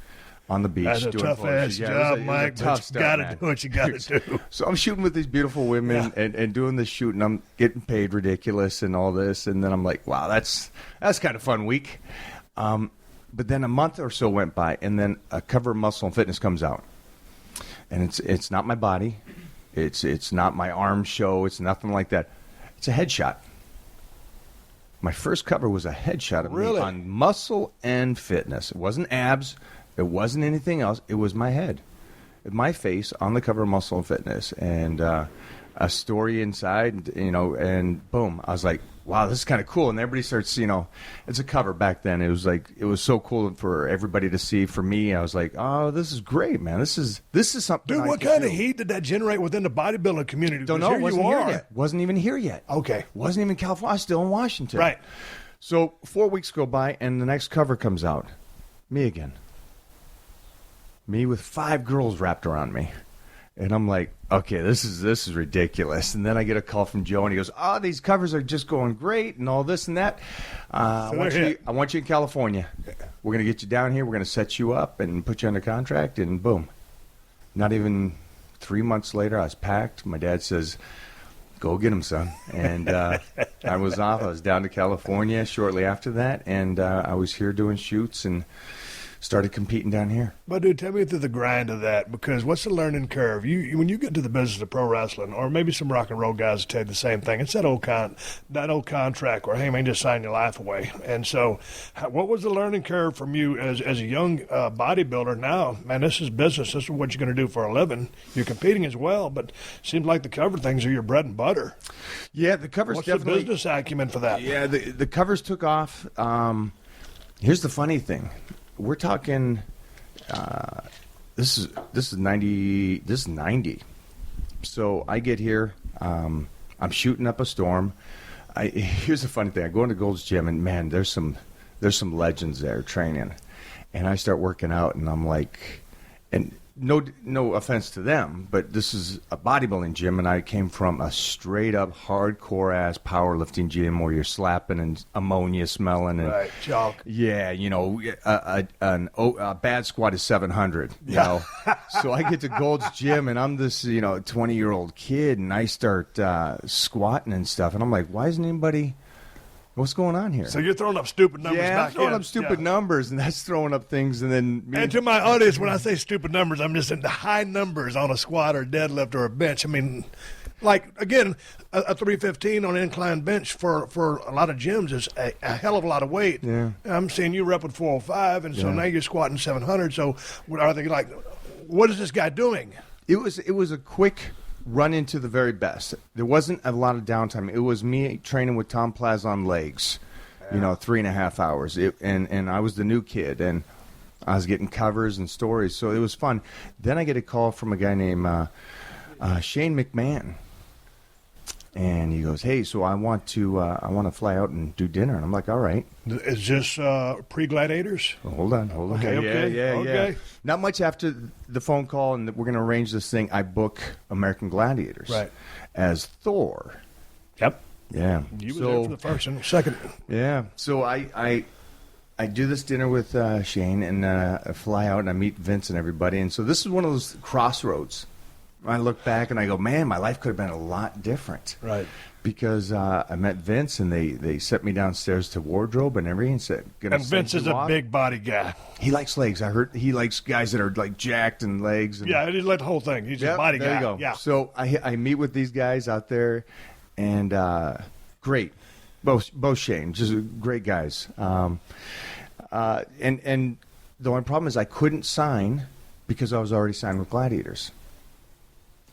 Speaker 5: on the beach.
Speaker 2: That's a
Speaker 5: doing
Speaker 2: tough-ass job, Mike, but you got to do what you got to do.
Speaker 5: So I'm shooting with these beautiful women and doing this shoot, and I'm getting paid ridiculous and all this. And then I'm like, wow, that's kind of fun week. But then a month or so went by, and then a cover of Muscle and Fitness comes out. And it's not my body. It's not my arm show. It's nothing like that. It's a headshot. My first cover was a headshot of me on Muscle and Fitness. It wasn't abs. It wasn't anything else. It was my head, my face on the cover of Muscle and Fitness, and a story inside, and boom. I was like, wow, this is kind of cool. And everybody starts, it's a cover back then. It was so cool for everybody to see. For me, I was like, oh, this is great, man. This is something.
Speaker 2: Dude, what kind of heat did that generate within the bodybuilding community?
Speaker 5: Don't know. Wasn't here yet. Wasn't even here yet.
Speaker 2: Okay.
Speaker 5: Wasn't even in California. I was still in Washington.
Speaker 2: Right.
Speaker 5: So 4 weeks go by, and the next cover comes out. Me again. Me with 5 girls wrapped around me. And I'm like, okay, this is ridiculous. And then I get a call from Joe, and he goes, oh, these covers are just going great and all this and that. I want you in California. We're going to get you down here. We're going to set you up and put you under contract, and boom. Not even 3 months later, I was packed. My dad says, go get him, son. And I was off. I was down to California shortly after that, and I was here doing shoots and started competing down here.
Speaker 2: But, dude, tell me through the grind of that, because what's the learning curve? When you get into the business of pro wrestling, or maybe some rock and roll guys tell you the same thing, it's that old contract where, hey, man, just sign your life away. And so what was the learning curve from you as a young bodybuilder? Now, man, this is business. This is what you're going to do for a living. You're competing as well, but it seems like the cover things are your bread and butter.
Speaker 5: Yeah, the covers
Speaker 2: What's
Speaker 5: definitely.
Speaker 2: What's the business acumen for that?
Speaker 5: Yeah, the covers took off. Here's the funny thing. We're talking. This is 90. This is 90. So I get here. I'm shooting up a storm. Here's the funny thing. I go into Gold's Gym, and man, there's some legends there training, and I start working out, and I'm like, and no offense to them, but this is a bodybuilding gym, and I came from a straight up hardcore ass powerlifting gym where you're slapping and ammonia smelling and
Speaker 2: right, chalk.
Speaker 5: Yeah, a bad squat is 700. You know, so I get to Gold's Gym, and I'm this 20-year-old kid, and I start squatting and stuff, and I'm like, why isn't anybody? What's going on here?
Speaker 2: So you're throwing up stupid numbers back
Speaker 5: I'm throwing up stupid numbers, and that's throwing up things, and then...
Speaker 2: And to my audience, when I say stupid numbers, I'm just into high numbers on a squat or deadlift or a bench. I mean, like, again, a 315 on an incline bench for a lot of gyms is a hell of a lot of weight.
Speaker 5: Yeah.
Speaker 2: I'm seeing you rep with 405, and so now you're squatting 700. So are they like, what is this guy doing?
Speaker 5: It was a quick... run into the very best. There wasn't a lot of downtime. It was me training with Tom Plaza on legs, 3.5 hours. And I was the new kid, and I was getting covers and stories, so it was fun. Then I get a call from a guy named Shane McMahon, and he goes, "Hey, so I want to fly out and do dinner." And I'm like, "All right."
Speaker 2: Is this pre-Gladiators?
Speaker 5: Well, hold on.
Speaker 2: Okay.
Speaker 5: Yeah. Not much after the phone call, and we're going to arrange this thing. I book American Gladiators as Thor.
Speaker 2: Yep.
Speaker 5: Yeah.
Speaker 2: You were there for the first and second.
Speaker 5: Yeah. So I do this dinner with Shane, and I fly out, and I meet Vince and everybody. And so this is one of those crossroads. I look back, and I go, man, my life could have been a lot different.
Speaker 2: Right.
Speaker 5: Because I met Vince, and they set me downstairs to wardrobe and everything. And said,
Speaker 2: and Vince is a big body guy.
Speaker 5: He likes legs. I heard he likes guys that are like jacked and legs. And,
Speaker 2: yeah, he like the whole thing. He's a body guy.
Speaker 5: There you go.
Speaker 2: Yeah.
Speaker 5: So I meet with these guys out there, and great. Both Shane, just great guys. And the only problem is I couldn't sign because I was already signed with Gladiators.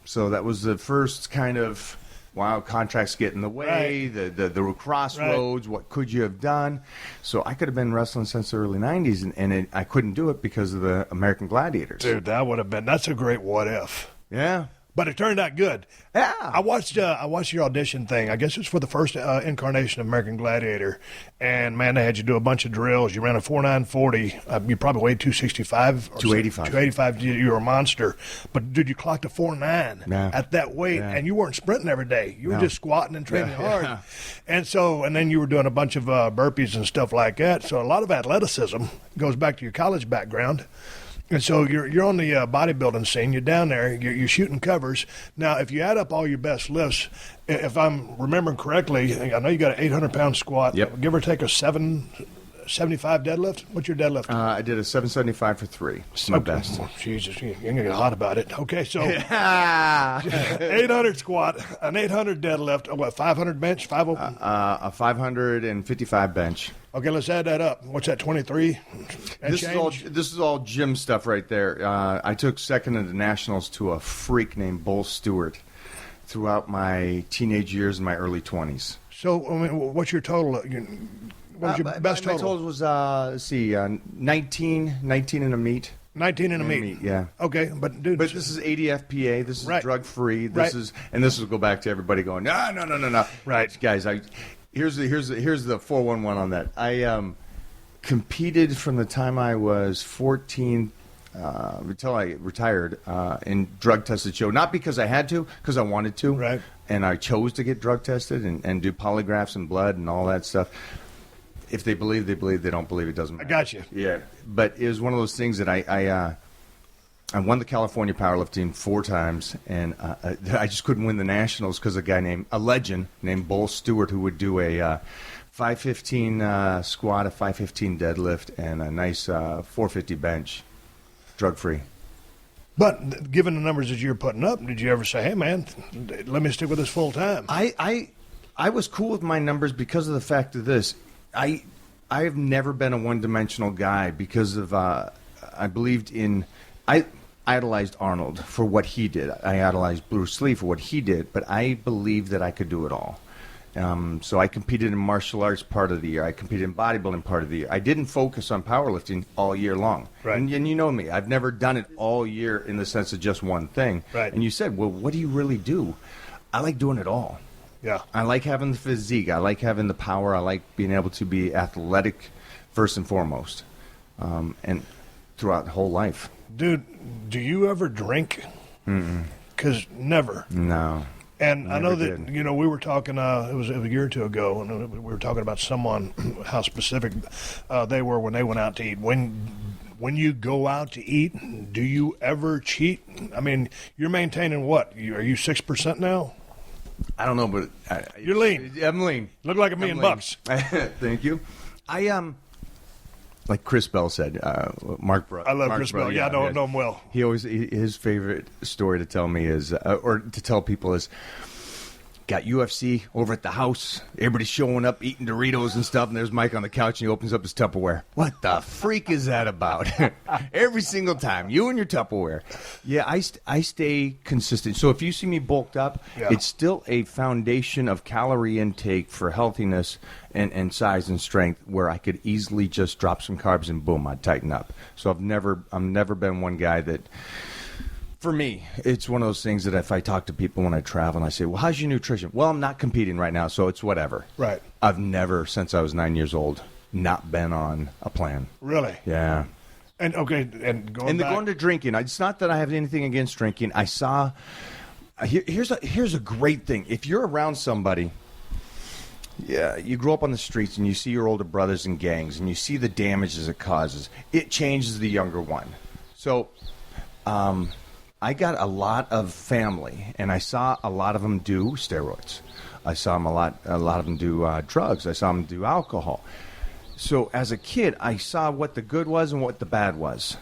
Speaker 5: So that was the first kind of, wow, contracts get in the way, the crossroads, what could you have done? So I could have been wrestling since the early 90s, and I couldn't do it because of the American Gladiators.
Speaker 2: Dude, that's a great what if.
Speaker 5: Yeah.
Speaker 2: But it turned out good.
Speaker 5: Yeah.
Speaker 2: I watched your audition thing. I guess it was for the first incarnation of American Gladiator. And, man, they had you do a bunch of drills. You ran a 4.940. You probably weighed 265. Or
Speaker 5: 285.
Speaker 2: 285. You were a monster. But, dude, you clocked a 4.9 at that weight.
Speaker 5: Yeah.
Speaker 2: And you weren't sprinting every day. You were just squatting and training hard.
Speaker 5: Yeah.
Speaker 2: And then you were doing a bunch of burpees and stuff like that. So a lot of athleticism goes back to your college background. And so you're on the bodybuilding scene. You're down there. You're shooting covers. Now, if you add up all your best lifts, if I'm remembering correctly, I know you got an 800-pound squat.
Speaker 5: Yep.
Speaker 2: Give or take a 775 deadlift. What's your deadlift?
Speaker 5: I did a 775 for 3. It's my best.
Speaker 2: Oh, Jesus, you ain't gonna get hot about it. Okay, so
Speaker 5: 800
Speaker 2: 800 squat, an 800 deadlift, what, 500 bench, 500?
Speaker 5: a 555 bench.
Speaker 2: Okay, let's add that up. What's that, 23?
Speaker 5: This is all gym stuff right there. I took second in the nationals to a freak named Bull Stewart throughout my teenage years and my early 20s.
Speaker 2: So, I mean, what's your total? What was your best total?
Speaker 5: My total was, 19 in a meat.
Speaker 2: 19 in a meet.
Speaker 5: Yeah.
Speaker 2: Okay, but dude.
Speaker 5: But this is 80 FPA. This is drug-free. This will go back to everybody going, no.
Speaker 2: Right.
Speaker 5: Guys, here's the 411 on that. I competed from the time I was 14 until I retired in drug-tested show. Not because I had to, because I wanted to.
Speaker 2: Right.
Speaker 5: And I chose to get drug-tested and do polygraphs and blood and all that stuff. If they believe, they believe. They don't believe, it doesn't matter.
Speaker 2: I got you.
Speaker 5: Yeah. But it was one of those things that I won the California powerlifting 4 times, and I just couldn't win the nationals because a legend named Bull Stewart, who would do a 515 squat, a 515 deadlift, and a nice 450 bench, drug-free.
Speaker 2: But given the numbers that you're putting up, did you ever say, hey, man, let me stick with this full time?
Speaker 5: I was cool with my numbers because of the fact of this. I have never been a one-dimensional guy because of I believed in I idolized Arnold for what he did. I idolized Bruce Lee for what he did, but I believed that I could do it all. So I competed in martial arts part of the year. I competed in bodybuilding part of the year. I didn't focus on powerlifting all year long.
Speaker 2: Right.
Speaker 5: And you know me. I've never done it all year in the sense of just one thing.
Speaker 2: Right.
Speaker 5: And you said, well, what do you really do? I like doing it all.
Speaker 2: Yeah.
Speaker 5: I like having the physique. I like having the power. I like being able to be athletic first and foremost, and throughout the whole life.
Speaker 2: Dude, do you ever drink? Because never.
Speaker 5: No.
Speaker 2: And I know that,
Speaker 5: did.
Speaker 2: we were talking, it was a year or two ago, and we were talking about someone, how specific they were when they went out to eat. When you go out to eat, do you ever cheat? I mean, you're maintaining what? Are you 6% now?
Speaker 5: I don't know, but
Speaker 2: You're lean.
Speaker 5: I'm lean.
Speaker 2: Look like $1,000,000.
Speaker 5: Thank you. Like Chris Bell said, Mark Brother.
Speaker 2: I love Chris Bell. Yeah, I know him well.
Speaker 5: He always his favorite story to tell me is, or to tell people is, got UFC over at the house. Everybody's showing up, eating Doritos and stuff, and there's Mike on the couch, and he opens up his Tupperware. What the freak is that about? Every single time, you and your Tupperware. Yeah, I stay consistent. So if you see me bulked up, it's still a foundation of calorie intake for healthiness and size and strength, where I could easily just drop some carbs and boom, I'd tighten up. So I've never been one guy that. For me, it's one of those things that if I talk to people when I travel and I say, well, how's your nutrition? Well, I'm not competing right now, so it's whatever.
Speaker 2: Right.
Speaker 5: I've never, since I was 9 years old, not been on a plan.
Speaker 2: Really?
Speaker 5: Yeah.
Speaker 2: And okay, and going back.
Speaker 5: Going to drinking. It's not that I have anything against drinking. I saw, here's a great thing. If you're around somebody, you grow up on the streets and you see your older brothers in gangs and you see the damages it causes, it changes the younger one. So, I got a lot of family, and I saw a lot of them do steroids. I saw them a lot of them do drugs. I saw them do alcohol. So as a kid, I saw what the good was and what the bad was.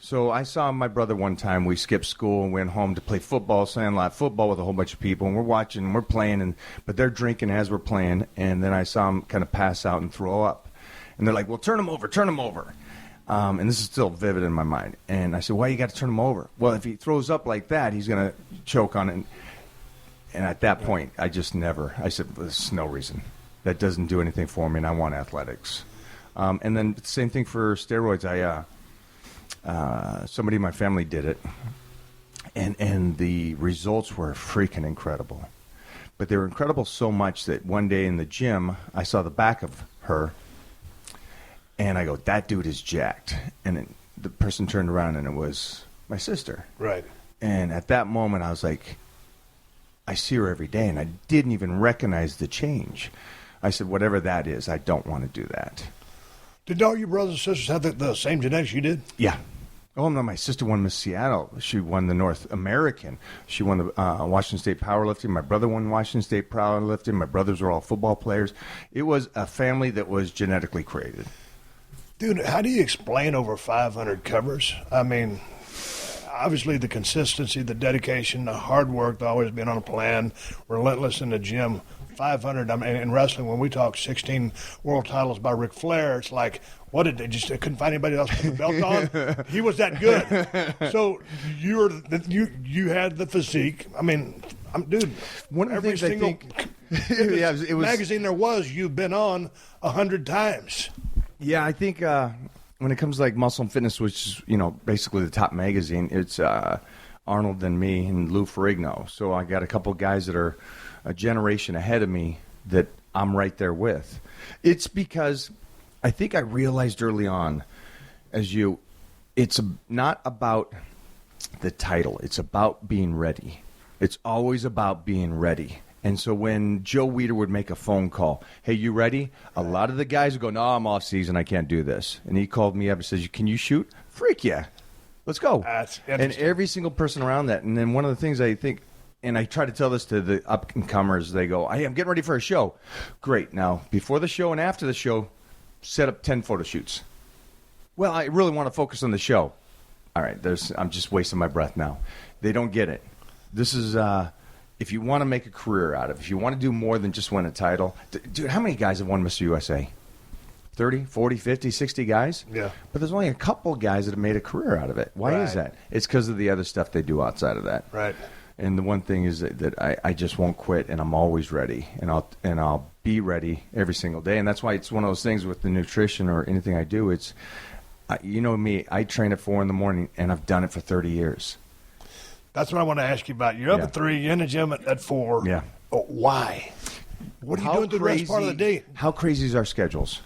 Speaker 5: So I saw my brother one time. We skipped school and went home to play football, sandlot football with a whole bunch of people, and we're watching and we're playing, but they're drinking as we're playing, and then I saw him kind of pass out and throw up. And they're like, well, turn him over. And this is still vivid in my mind. And I said, why you got to turn him over? Well, if he throws up like that, he's going to choke on it. And at that point, I said, there's no reason. That doesn't do anything for me, and I want athletics. And then the same thing for steroids. Somebody in my family did it. And the results were freaking incredible. But they were incredible so much that one day in the gym, I saw the back of her, and I go, that dude is jacked. And then the person turned around, and it was my sister.
Speaker 2: Right.
Speaker 5: And at that moment, I was like, I see her every day, and I didn't even recognize the change. I said, whatever that is, I don't want to do that.
Speaker 2: Did all your brothers and sisters have the same genetics you did?
Speaker 5: Yeah. Oh, no, my sister won Miss Seattle. She won the North American. She won the Washington State powerlifting. My brother won Washington State powerlifting. My brothers were all football players. It was a family that was genetically created.
Speaker 2: Dude, how do you explain over 500 covers? I mean, obviously the consistency, the dedication, the hard work, the always being on a plan, relentless in the gym. 500. I mean, in wrestling, when we talk 16 world titles by Ric Flair, it's like, what did they just couldn't find anybody else to put the belt on? He was that good. So you had the physique. I mean, dude.
Speaker 5: One of the
Speaker 2: every
Speaker 5: things
Speaker 2: single
Speaker 5: I think, yeah, it was
Speaker 2: magazine there was, you've been on 100 times.
Speaker 5: Yeah, I think when it comes to like Muscle and Fitness, which is basically the top magazine, it's Arnold and me and Lou Ferrigno. So I got a couple guys that are a generation ahead of me that I'm right there with. It's because I think I realized early on, it's not about the title. It's about being ready. It's always about being ready. And so when Joe Weider would make a phone call, hey, you ready? A lot of the guys would go, no, I'm off season. I can't do this. And he called me up and says, can you shoot? Freak yeah. Let's go. And every single person around that. And then one of the things I think, and I try to tell this to the up-and-comers, they go, hey, I'm getting ready for a show. Great. Now, before the show and after the show, set up 10 photo shoots. Well, I really want to focus on the show. All right, I'm just wasting my breath now. They don't get it. This is, if you want to make a career out of it, if you want to do more than just win a title. Dude, how many guys have won Mr. USA? 30, 40, 50, 60 guys?
Speaker 2: Yeah.
Speaker 5: But there's only a couple guys that have made a career out of it. Why is that? It's because of the other stuff they do outside of that.
Speaker 2: Right.
Speaker 5: And the one thing is that I just won't quit, and I'm always ready, and I'll be ready every single day. And that's why it's one of those things with the nutrition or anything I do. It's me, I train at 4 a.m, and I've done it for 30 years.
Speaker 2: That's what I want to ask you about. You're up at 3, you're in the gym at 4.
Speaker 5: Yeah.
Speaker 2: Why? What are you doing through the rest part of the day?
Speaker 5: How crazy is our schedules?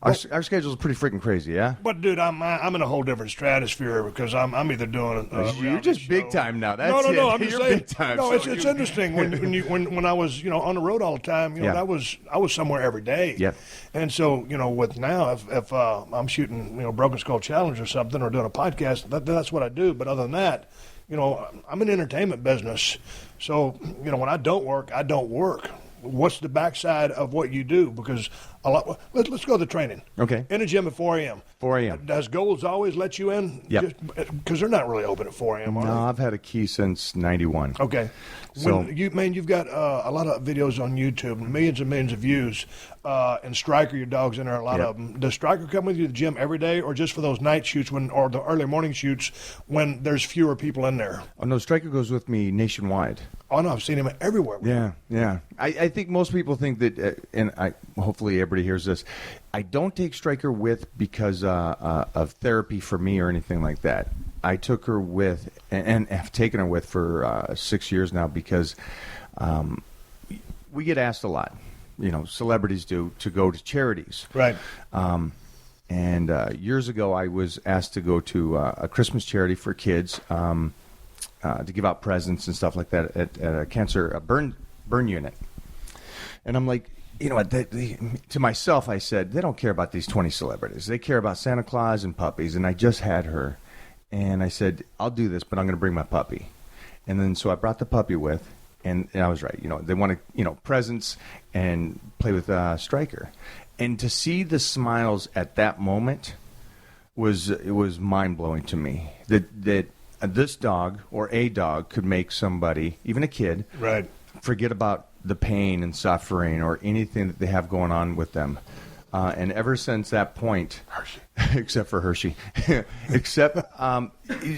Speaker 5: Our schedule is pretty freaking crazy, yeah.
Speaker 2: But dude, I'm in a whole different stratosphere because I'm either doing.
Speaker 5: You're just show. Big time now. That's
Speaker 2: no.
Speaker 5: it.
Speaker 2: I'm just
Speaker 5: You're
Speaker 2: saying.
Speaker 5: Big time.
Speaker 2: No, it's interesting when I was on the road all the time. I was somewhere every day.
Speaker 5: Yep.
Speaker 2: And so with now if I'm shooting Broken Skull Challenge or something or doing a podcast, that's what I do. But other than that, I'm in the entertainment business. So when I don't work, I don't work. What's the backside of what you do? Because let's go to the training.
Speaker 5: Okay.
Speaker 2: In the gym at 4 a.m.
Speaker 5: 4 a.m.
Speaker 2: Does Gold's always let you in?
Speaker 5: Yep.
Speaker 2: Because they're not really open at 4 a.m.
Speaker 5: No, I've had a key since 91.
Speaker 2: Okay.
Speaker 5: So,
Speaker 2: you've got a lot of videos on YouTube, millions and millions of views. And Stryker, your dog's in there, a lot of them. Does Stryker come with you to the gym every day, or just for those night shoots or the early morning shoots when there's fewer people in there?
Speaker 5: Oh no, Stryker goes with me nationwide.
Speaker 2: Oh no, I've seen him everywhere.
Speaker 5: Yeah. I think most people think that, and hopefully everybody hears this. I don't take Stryker with because of therapy for me or anything like that. I took her with, and have taken her with for 6 years now because we get asked a lot. Celebrities do, to go to charities.
Speaker 2: Right.
Speaker 5: And years ago, I was asked to go to a Christmas charity for kids to give out presents and stuff like that at a burn unit. And I'm like, to myself, I said, they don't care about these 20 celebrities. They care about Santa Claus and puppies. And I just had her. And I said, I'll do this, but I'm going to bring my puppy. And then so I brought the puppy with. And I was right. They want to, presents and play with Stryker. And to see the smiles at that moment was mind-blowing to me. That this dog or a dog could make somebody, even a kid,
Speaker 2: right, forget
Speaker 5: about the pain and suffering or anything that they have going on with them. And ever since that point, Hershey. Except for Hershey,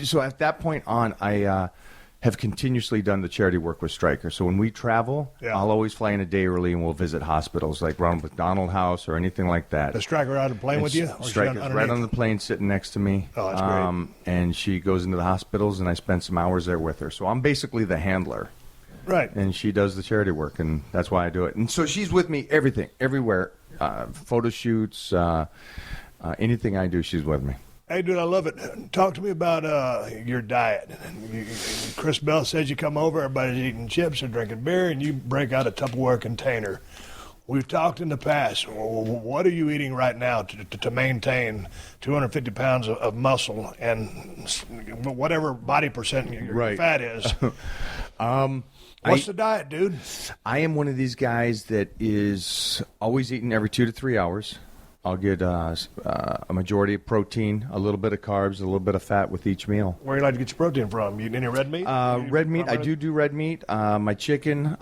Speaker 5: so at that point on, I have continuously done the charity work with Stryker. So when we travel, I'll always fly in a day early and we'll visit hospitals like Ronald McDonald House or anything like that.
Speaker 2: The Stryker out on the plane with you?
Speaker 5: Stryker's right on the plane sitting next to me.
Speaker 2: Oh, that's great.
Speaker 5: And she goes into the hospitals and I spend some hours there with her. So I'm basically the handler.
Speaker 2: Right.
Speaker 5: And she does the charity work, and that's why I do it. And so she's with me everywhere. Photo shoots, anything I do, she's with me.
Speaker 2: Hey, dude, I love it. Talk to me about your diet. Chris Bell says you come over, everybody's eating chips or drinking beer, and you break out a Tupperware container. We've talked in the past. What are you eating right now to maintain 250 pounds of muscle and whatever body percent your fat is? What's the diet, dude?
Speaker 5: I am one of these guys that is always eating every 2 to 3 hours. I'll get a majority of protein, a little bit of carbs, a little bit of fat with each meal.
Speaker 2: Where do you like to get your protein from? You eat any red meat?
Speaker 5: Red meat, I do red meat. My chicken,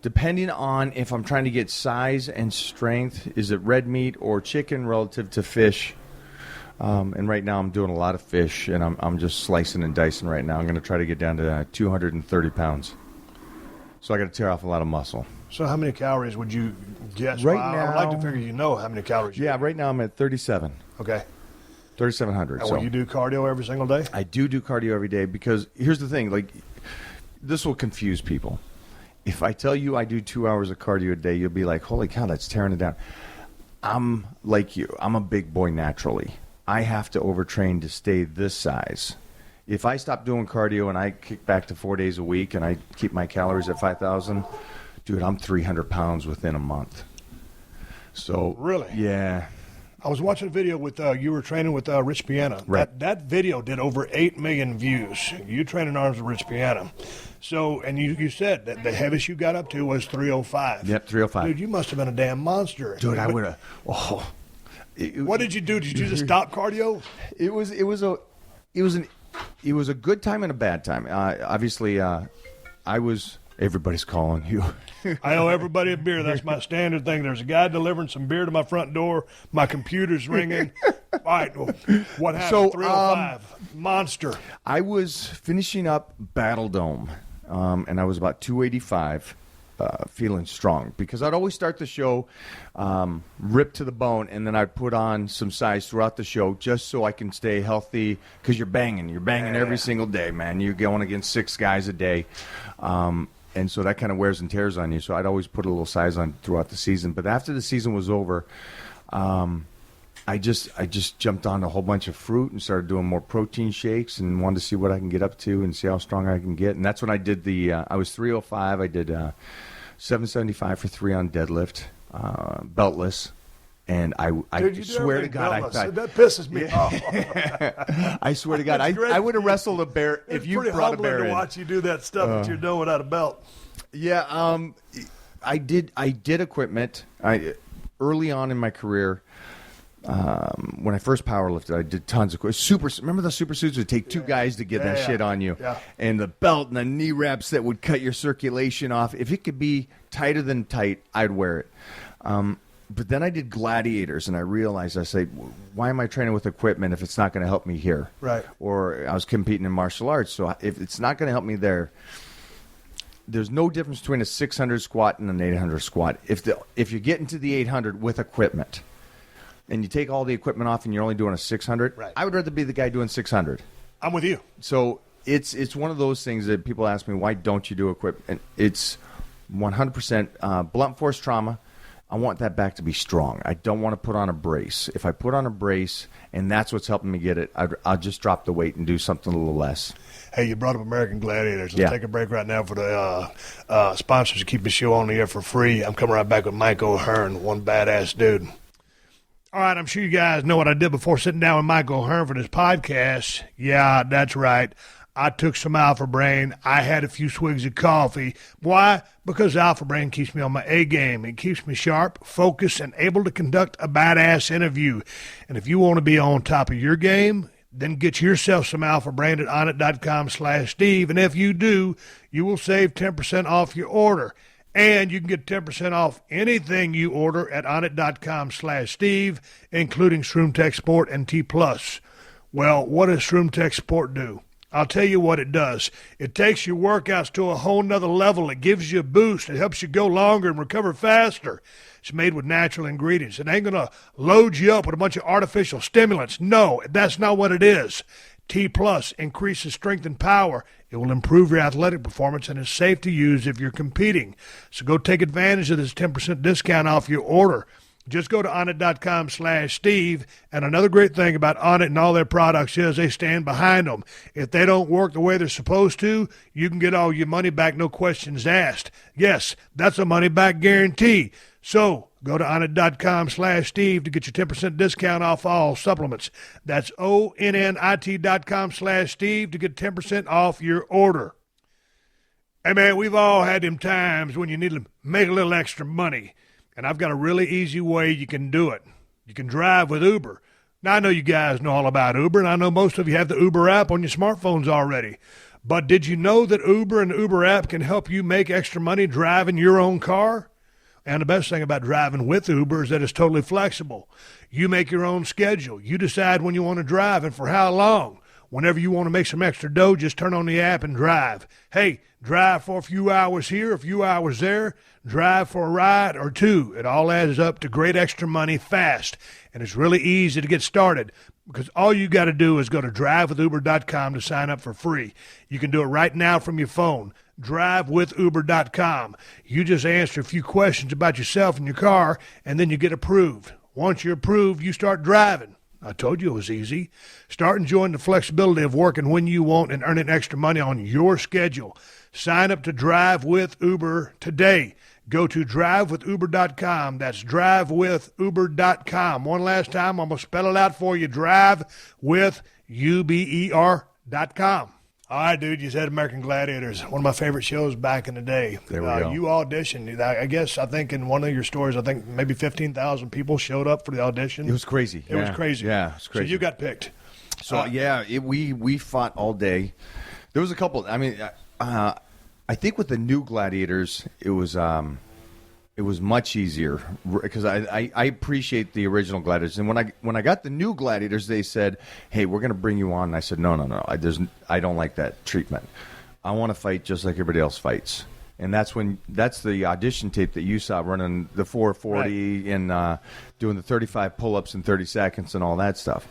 Speaker 5: depending on if I'm trying to get size and strength, is it red meat or chicken relative to fish? And right now I'm doing a lot of fish, and I'm just slicing and dicing right now. I'm going to try to get down to 230 pounds. So I got to tear off a lot of muscle.
Speaker 2: So how many calories would you guess?
Speaker 5: Right now,
Speaker 2: I would like to figure how many calories you eat.
Speaker 5: Right now I'm at 37.
Speaker 2: Okay.
Speaker 5: 3,700.
Speaker 2: And will you do cardio every single day?
Speaker 5: I do cardio every day because here's the thing. Like, this will confuse people. If I tell you I do 2 hours of cardio a day, you'll be like, holy cow, that's tearing it down. I'm like you. I'm a big boy naturally. I have to overtrain to stay this size. If I stop doing cardio and I kick back to 4 days a week and I keep my calories at 5,000, dude, I'm 300 pounds within a month. So
Speaker 2: really,
Speaker 5: yeah.
Speaker 2: I was watching a video with you were training with Rich Piana.
Speaker 5: Right.
Speaker 2: That video did over 8 million views. You training arms with Rich Piana. So, and you said that the heaviest you got up to was 305.
Speaker 5: Yep, 305.
Speaker 2: Dude, you must have been a damn monster.
Speaker 5: Dude, I would have. Oh.
Speaker 2: What did you do? Did you just stop cardio?
Speaker 5: It was a good time and a bad time. Obviously, everybody's calling you.
Speaker 2: I owe everybody a beer. That's my standard thing. There's a guy delivering some beer to my front door. My computer's ringing. All right, what happened?
Speaker 5: So,
Speaker 2: 305, monster.
Speaker 5: I was finishing up Battle Dome, and I was about 285. Feeling strong because I'd always start the show ripped to the bone, and then I'd put on some size throughout the show just so I can stay healthy because you're banging every single day, man. You're going against 6 guys a day, and so that kind of wears and tears on you. So I'd always put a little size on throughout the season. But after the season was over, I just jumped on a whole bunch of fruit and started doing more protein shakes and wanted to see what I can get up to and see how strong I can get. And that's when I did I was 305. I did 775 for 3 on deadlift, beltless. And I swear to God, I thought
Speaker 2: that pisses me off.
Speaker 5: I swear to God, I would have wrestled a bear if you brought a bear in.
Speaker 2: It's pretty humbling to watch you do that stuff that you're doing without a belt.
Speaker 5: Yeah, I did equipment. Early on in my career, when I first powerlifted, I did tons of remember the super suits would take 2 guys to get that shit on you, and the belt and the knee wraps that would cut your circulation off. If it could be tighter than tight, I'd wear it. But then I did Gladiators, and I realized, I say, why am I training with equipment if it's not going to help me here?
Speaker 2: Right.
Speaker 5: Or I was competing in martial arts, so if it's not going to help me there, there's no difference between a 600 squat and an 800 squat. If you get into the 800 with equipment, and you take all the equipment off and you're only doing a 600,
Speaker 2: right,
Speaker 5: I would rather be the guy doing 600.
Speaker 2: I'm with you.
Speaker 5: So it's one of those things that people ask me, why don't you do equipment? It's 100% blunt force trauma. I want that back to be strong. I don't want to put on a brace. If I put on a brace and that's what's helping me get it, I'll just drop the weight and do something a little less.
Speaker 2: Hey, you brought up American Gladiators. Let's take a break right now for the sponsors to keep the show on the air for free. I'm coming right back with Mike O'Hearn, one badass dude. All right, I'm sure you guys know what I did before sitting down with Mike O'Hearn for this podcast. Yeah, that's right. I took some Alpha Brain. I had a few swigs of coffee. Why? Because Alpha Brain keeps me on my A game. It keeps me sharp, focused, and able to conduct a badass interview. And if you want to be on top of your game, then get yourself some Alpha Brain at onnit.com/Steve. And if you do, you will save 10% off your order. And you can get 10% off anything you order at onnit.com/Steve, including ShroomTech Sport and T+. Well, what does ShroomTech Sport do? I'll tell you what it does. It takes your workouts to a whole nother level. It gives you a boost. It helps you go longer and recover faster. It's made with natural ingredients. It ain't going to load you up with a bunch of artificial stimulants. No, that's not what it is. T Plus increases strength and power. It will improve your athletic performance and is safe to use if you're competing. So go take advantage of this 10% discount off your order. Just go to Onnit.com/Steve. And another great thing about Onnit and all their products is they stand behind them. If they don't work the way they're supposed to, you can get all your money back, no questions asked. Yes, that's a money-back guarantee. So go to Onnit.com/Steve to get your 10% discount off all supplements. That's ONNIT.com/Steve to get 10% off your order. Hey, man, we've all had them times when you need to make a little extra money. And I've got a really easy way you can do it. You can drive with Uber. Now, I know you guys know all about Uber, and I know most of you have the Uber app on your smartphones already. But did you know that Uber and the Uber app can help you make extra money driving your own car? And the best thing about driving with Uber is that it's totally flexible. You make your own schedule. You decide when you want to drive and for how long. Whenever you want to make some extra dough, just turn on the app and drive. Hey, drive for a few hours here, a few hours there. Drive for a ride or two. It all adds up to great extra money fast. And it's really easy to get started because all you got to do is go to drivewithuber.com to sign up for free. You can do it right now from your phone. Drivewithuber.com. You just answer a few questions about yourself and your car, and then you get approved. Once you're approved, you start driving. I told you it was easy. Start enjoying the flexibility of working when you want and earning extra money on your schedule. Sign up to Drive with Uber today. Go to drivewithuber.com. That's drivewithuber.com. One last time, I'm going to spell it out for you. drivewithuber.com. All right, dude, you said American Gladiators, one of my favorite shows back in the day.
Speaker 5: There we go.
Speaker 2: You auditioned. I think in one of your stories, I think maybe 15,000 people showed up for the audition.
Speaker 5: It was crazy.
Speaker 2: It was crazy.
Speaker 5: Yeah, it was crazy.
Speaker 2: So you got picked.
Speaker 5: So, we fought all day. There was a couple. I mean, I think with the new Gladiators, it was much easier because I appreciate the original Gladiators. And when I got the new Gladiators, they said, "Hey, we're going to bring you on." And I said, "No. I don't like that treatment. I want to fight just like everybody else fights." And that's the audition tape that you saw running the 440 right. And doing the 35 pull-ups in 30 seconds and all that stuff.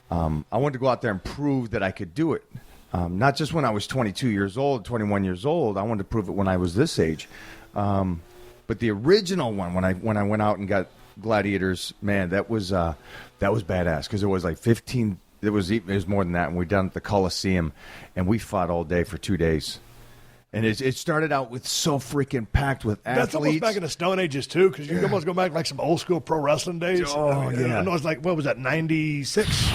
Speaker 5: I wanted to go out there and prove that I could do it. Not just when I was 22 years old, 21 years old. I wanted to prove it when I was this age. But the original one, when I went out and got Gladiators, man, that was badass because it was like 15. It was more than that, and we done at the Coliseum, and we fought all day for 2 days. And it started out with so freaking packed with athletes.
Speaker 2: That's almost back in the Stone Ages too, because you almost go back like some old school pro wrestling days.
Speaker 5: Oh yeah,
Speaker 2: I know it's like what was that 96?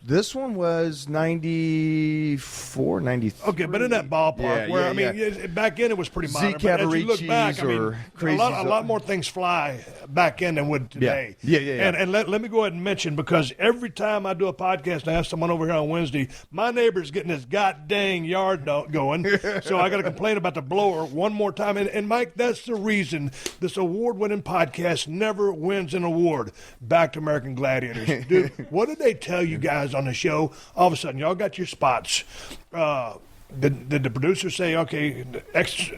Speaker 5: This one was 94, 93.
Speaker 2: Okay, but in that ballpark back then it was pretty modern. But as you look back, I mean, a lot more things fly back then than would today.
Speaker 5: Yeah.
Speaker 2: And let me go ahead and mention, because every time I do a podcast and I have someone over here on Wednesday, my neighbor's getting his goddamn yard going, so I got to complain about the blower one more time. And Mike, that's the reason this award-winning podcast never wins an award. Back to American Gladiators. Dude, what did they tell you guys on the show? All of a sudden, y'all got your spots. Did the producer say, okay,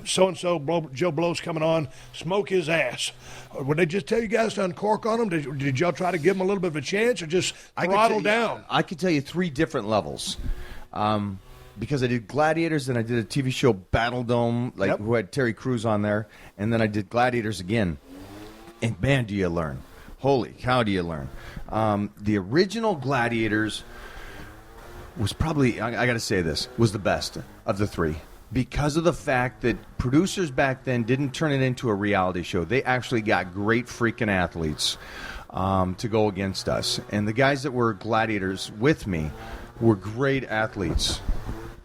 Speaker 2: so-and-so, Joe Blow's coming on, smoke his ass? Would they just tell you guys to uncork on him? Did y'all try to give him a little bit of a chance or just throttle down?
Speaker 5: I could tell you 3 different levels. Because I did Gladiators, and I did a TV show, Battle Dome, who had Terry Crews on there, and then I did Gladiators again. And man, do you learn. Holy cow, do you learn. The original Gladiators was probably, I got to say this, was the best of the 3. Because of the fact that producers back then didn't turn it into a reality show. They actually got great freaking athletes to go against us. And the guys that were Gladiators with me were great athletes.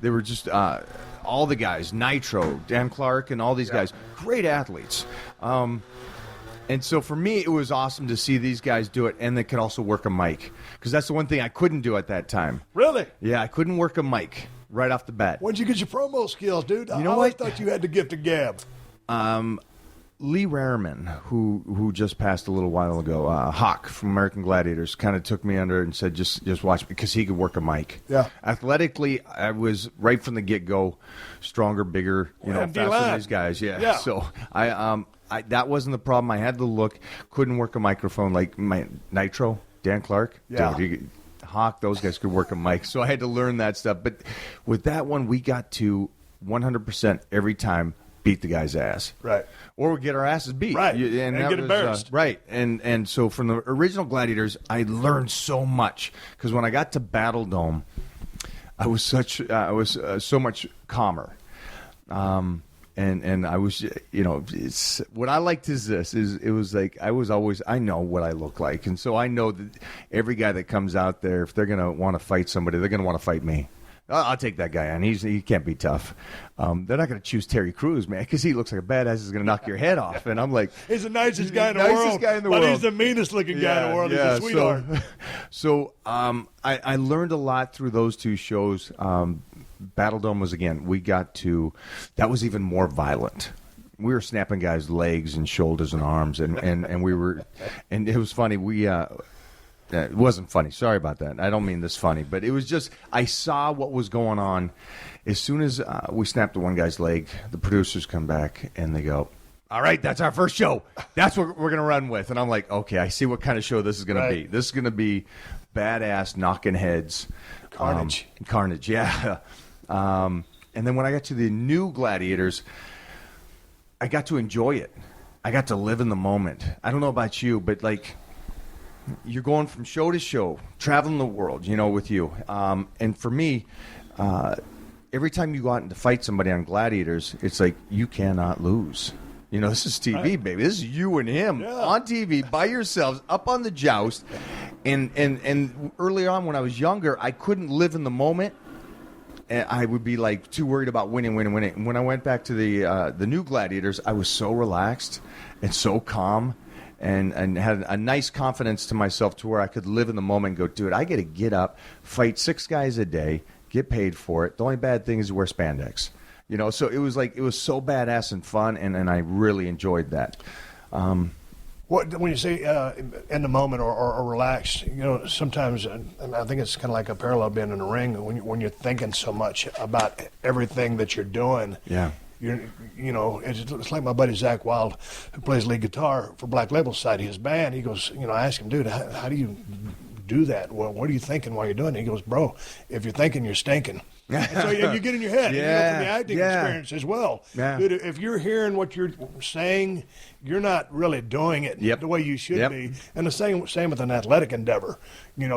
Speaker 5: They were just all the guys, Nitro, Dan Clark, and all these guys, great athletes. And so for me, it was awesome to see these guys do it, and they could also work a mic. Because that's the one thing I couldn't do at that time.
Speaker 2: Really?
Speaker 5: Yeah, I couldn't work a mic right off the bat.
Speaker 2: When'd you get your promo skills, dude?
Speaker 5: You know
Speaker 2: I always thought you had the gift of gab.
Speaker 5: I Lee Rariman, who just passed a little while ago, Hawk from American Gladiators, kind of took me under and said, just watch, because he could work a mic.
Speaker 2: Yeah.
Speaker 5: Athletically, I was right from the get-go stronger, bigger, faster than these guys. Yeah. So I that wasn't the problem. I had the look, couldn't work a microphone like my Nitro, Dan Clark.
Speaker 2: Yeah.
Speaker 5: Dude, Hawk, those guys could work a mic. So I had to learn that stuff. But with that one, we got to 100% every time beat the guy's ass.
Speaker 2: Right.
Speaker 5: Or we get our asses beat.
Speaker 2: Right.
Speaker 5: And
Speaker 2: get embarrassed.
Speaker 5: Right. And so from the original Gladiators, I learned so much. Because when I got to Battle Dome, I was so much calmer. And I was, it's what I liked is this, it was like I know what I look like. And so I know that every guy that comes out there, if they're going to want to fight somebody, they're going to want to fight me. I'll take that guy on. He can't be tough. They're not going to choose Terry Crews, man, because he looks like a badass. He's going to knock your head off. And I'm like,
Speaker 2: he's the nicest guy in the world. But he's the meanest looking guy in the world. He's a sweetheart.
Speaker 5: So I learned a lot through those two shows. Battle Dome was, again, that was even more violent. We were snapping guys' legs and shoulders and arms, and it was funny. It wasn't funny. Sorry about that. I don't mean this funny, but it was just, I saw what was going on. As soon as we snapped the one guy's leg, the producers come back and they go, all right, that's our first show. That's what we're going to run with. And I'm like, okay, I see what kind of show this is going to be. This is going to be badass knocking heads. Carnage, yeah. And then when I got to the new Gladiators, I got to enjoy it. I got to live in the moment. I don't know about you, but like, you're going from show to show, traveling the world, with you. And for me, every time you go out and to fight somebody on Gladiators, it's like you cannot lose. This is TV, baby. This is you and him on TV by yourselves, up on the joust. And early on when I was younger, I couldn't live in the moment. And I would be like too worried about winning. And when I went back to the new Gladiators, I was so relaxed and so calm. And had a nice confidence to myself to where I could live in the moment and go, dude, I got to get up, fight 6 guys a day, get paid for it. The only bad thing is to wear spandex. So it was so badass and fun, and I really enjoyed that.
Speaker 2: When you say in the moment or relaxed, sometimes, and I think it's kind of like a parallel being in the ring, when you're thinking so much about everything that you're doing. Yeah. It's like my buddy Zach Wild, who plays lead guitar for Black Label's side of his band. He goes, I ask him, dude, how do you do that? Well, what are you thinking while you're doing it? He goes, bro, if you're thinking, you're stinking. And so you get in your head, from the acting experience as well. Yeah. Dude, if you're hearing what you're saying, you're not really doing it the way you should be. And the same with an athletic endeavor.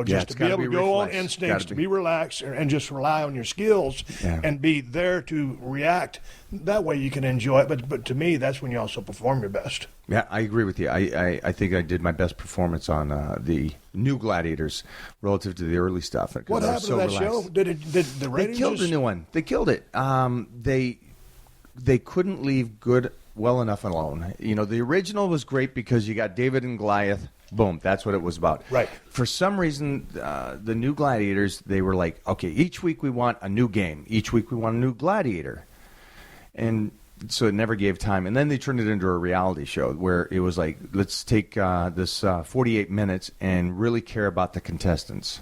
Speaker 2: Just to be able to go on instincts, to be relaxed, and just rely on your skills and be there to react. That way you can enjoy it. But to me, that's when you also perform your best.
Speaker 5: Yeah, I agree with you. I think I did my best performance on the new Gladiators relative to the early stuff.
Speaker 2: What happened to that show? Did the ratings?
Speaker 5: They killed the new one. They killed it. They couldn't leave good well enough alone. The original was great because you got David and Goliath. Boom, that's what it was about. Right. For some reason, the new Gladiators, they were like, okay, each week we want a new game. Each week we want a new Gladiator. And so it never gave time. And then they turned it into a reality show where it was like, let's take this 48 minutes and really care about the contestants.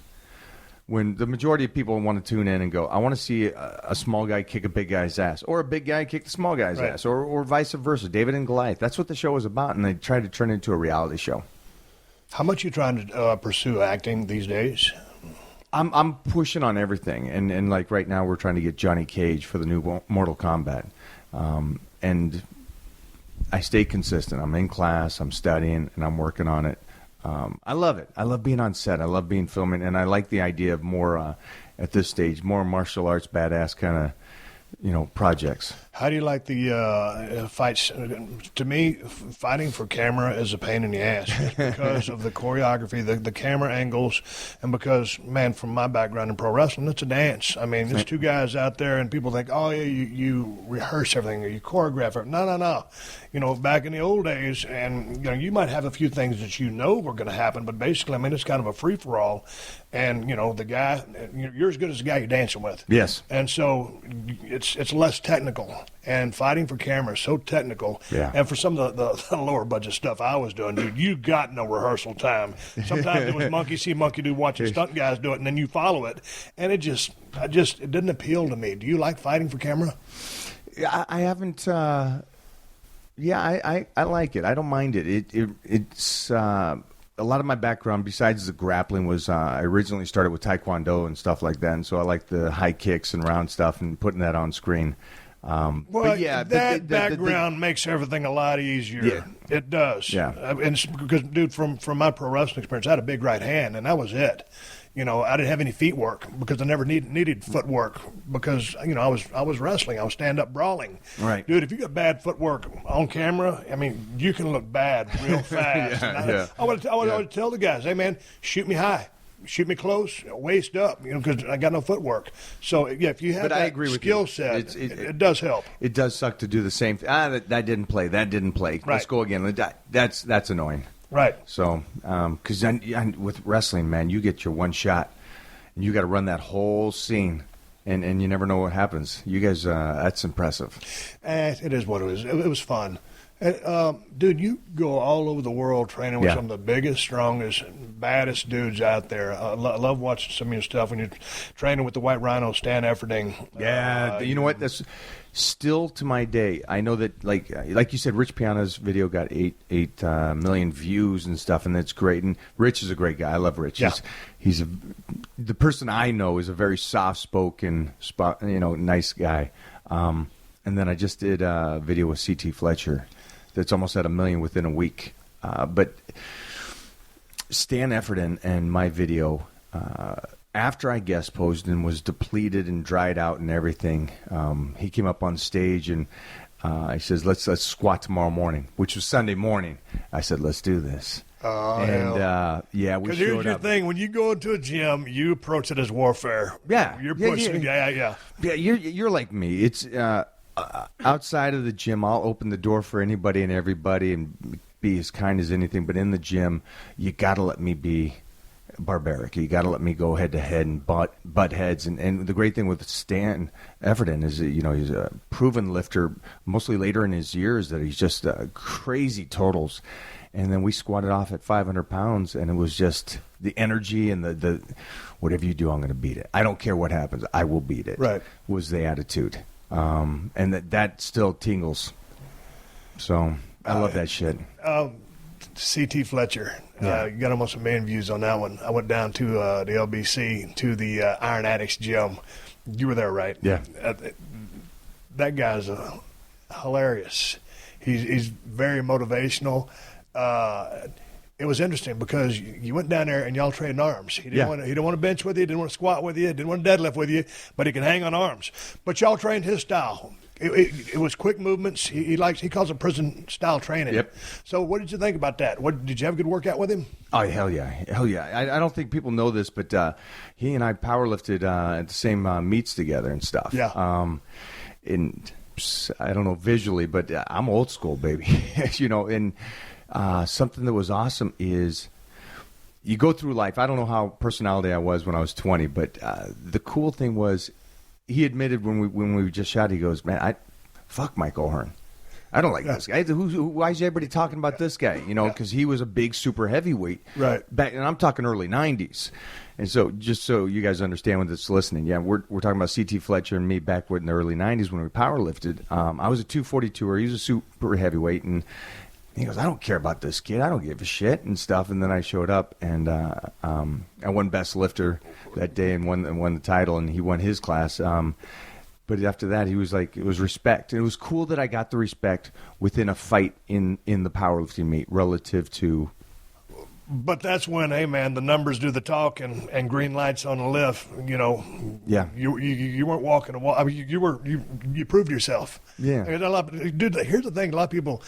Speaker 5: When the majority of people want to tune in and go, I want to see a small guy kick a big guy's ass, or a big guy kick the small guy's ass, or vice versa, David and Goliath. That's what the show was about, and they tried to turn it into a reality show.
Speaker 2: How much are you trying to pursue acting these days?
Speaker 5: I'm pushing on everything, and like right now we're trying to get Johnny Cage for the new Mortal Kombat, and I stay consistent. I'm in class, I'm studying, and I'm working on it. I love it. I love being on set. I love being filming, and I like the idea of more at this stage, more martial arts badass kind of projects.
Speaker 2: How do you like the fights? To me, fighting for camera is a pain in the ass just because of the choreography, the camera angles, and because, man, from my background in pro wrestling, it's a dance. I mean, there's 2 guys out there, and people think, oh, yeah, you rehearse everything or you choreograph it. No. Back in the old days, and you might have a few things that were going to happen, but basically, I mean, it's kind of a free-for-all. And, the guy, you're as good as the guy you're dancing with.
Speaker 5: Yes.
Speaker 2: And so it's less technical. And fighting for camera is so technical.
Speaker 5: Yeah.
Speaker 2: And for some of the lower budget stuff I was doing, dude, you got no rehearsal time. Sometimes it was monkey see, monkey do, watching stunt guys do it, and then you follow it. And it didn't appeal to me. Do you like fighting for camera?
Speaker 5: I haven't. I like it. I don't mind it. It's a lot of my background besides the grappling was I originally started with Taekwondo and stuff like that, and so I like the high kicks and round stuff and putting that on screen.
Speaker 2: Well, that background makes everything a lot easier. Yeah. It does.
Speaker 5: Yeah.
Speaker 2: And because, dude, from my pro wrestling experience, I had a big right hand, and that was it. You know, I didn't have any feet work because I never needed footwork because, you know, I was wrestling. I was stand-up brawling.
Speaker 5: Right.
Speaker 2: Dude, if you got bad footwork on camera, I mean, you can look bad real fast. I would tell the guys, hey, man, shoot me high. Shoot me close, waist up, you know, because I got no footwork. So, yeah, if you have that skill set, it does help.
Speaker 5: It does suck to do the same thing. That didn't play. That didn't play.
Speaker 2: Right.
Speaker 5: Let's go again. That's annoying.
Speaker 2: Right.
Speaker 5: So, because with wrestling, man, you get your one shot, and you got to run that whole scene, and you never know what happens. You guys, that's impressive.
Speaker 2: It is what it is. It was fun. Dude, you go all over the world training with some of the biggest, strongest, baddest dudes out there. I love watching some of your stuff when you're training with the White Rhino, Stan Efferding.
Speaker 5: Yeah, you know what? That's still to my day. I know that, like you said, Rich Piana's video got 8 million views and stuff, and that's great. And Rich is a great guy. I love Rich.
Speaker 2: Yeah.
Speaker 5: He's the person I know is a very soft-spoken, nice guy. And then I just did a video with C.T. Fletcher that's almost at 1 million within a week. But Stan Efferding and my video, after I guest posed and was depleted and dried out and everything, he came up on stage and he says, let's squat tomorrow morning, which was Sunday morning. I said, let's do this.
Speaker 2: Oh,
Speaker 5: and we showed up.
Speaker 2: Because here's your thing: when you go into a gym, you approach it as warfare.
Speaker 5: Yeah,
Speaker 2: you're pushing. Yeah.
Speaker 5: You're like me. It's outside of the gym, I'll open the door for anybody and everybody and be as kind as anything. But in the gym, you got to let me be barbaric. You got to let me go head to head and butt heads. And the great thing with Stan Efferding is that, you know, he's a proven lifter, mostly later in his years, that he's just crazy totals. And then we squatted off at 500 pounds, and it was just the energy and the whatever you do, I'm going to beat it. I don't care what happens. I will beat it.
Speaker 2: Right. Was
Speaker 5: the attitude. And that still tingles. So I love that shit.
Speaker 2: C.T. Fletcher, you got almost 1 million views on that one. I went down to the LBC, to the Iron Addicts gym. You were there, right?
Speaker 5: Yeah.
Speaker 2: That guy's hilarious. He's very motivational. It was interesting because you went down there and y'all traded arms. He didn't want to bench with you, didn't want to squat with you, didn't want to deadlift with you, but he can hang on arms. But y'all trained his style. It was quick movements. He calls it prison style training.
Speaker 5: Yep.
Speaker 2: So what did you think about that? Did you have a good workout with him?
Speaker 5: Oh, hell yeah. I don't think people know this, but he and I powerlifted at the same meets together and stuff.
Speaker 2: Yeah.
Speaker 5: And I don't know visually, but I'm old school, baby. You know, and something that was awesome is you go through life. I don't know how personality I was when I was 20, but the cool thing was he admitted when we just shot, he goes, man, fuck Mike O'Hearn. I don't like this guy. Why is everybody talking about this guy? You know, because he was a big super heavyweight.
Speaker 2: Right.
Speaker 5: Back, and I'm talking early 90s. And so just so you guys understand when it's listening, we're talking about C.T. Fletcher and me back in the early 90s when we power lifted. I was a 242er. He was a super heavyweight. And he goes, I don't care about this kid. I don't give a shit and stuff. And then I showed up, and I won best lifter that day and won the title, and he won his class. But after that, he was like, it was respect. And it was cool that I got the respect within a fight in the powerlifting meet relative to.
Speaker 2: But that's when, hey man, the numbers do the talk, and green lights on the lift. You know, you weren't walking a wall. I mean, you proved yourself.
Speaker 5: Yeah.
Speaker 2: And dude, here's the thing: a lot of people,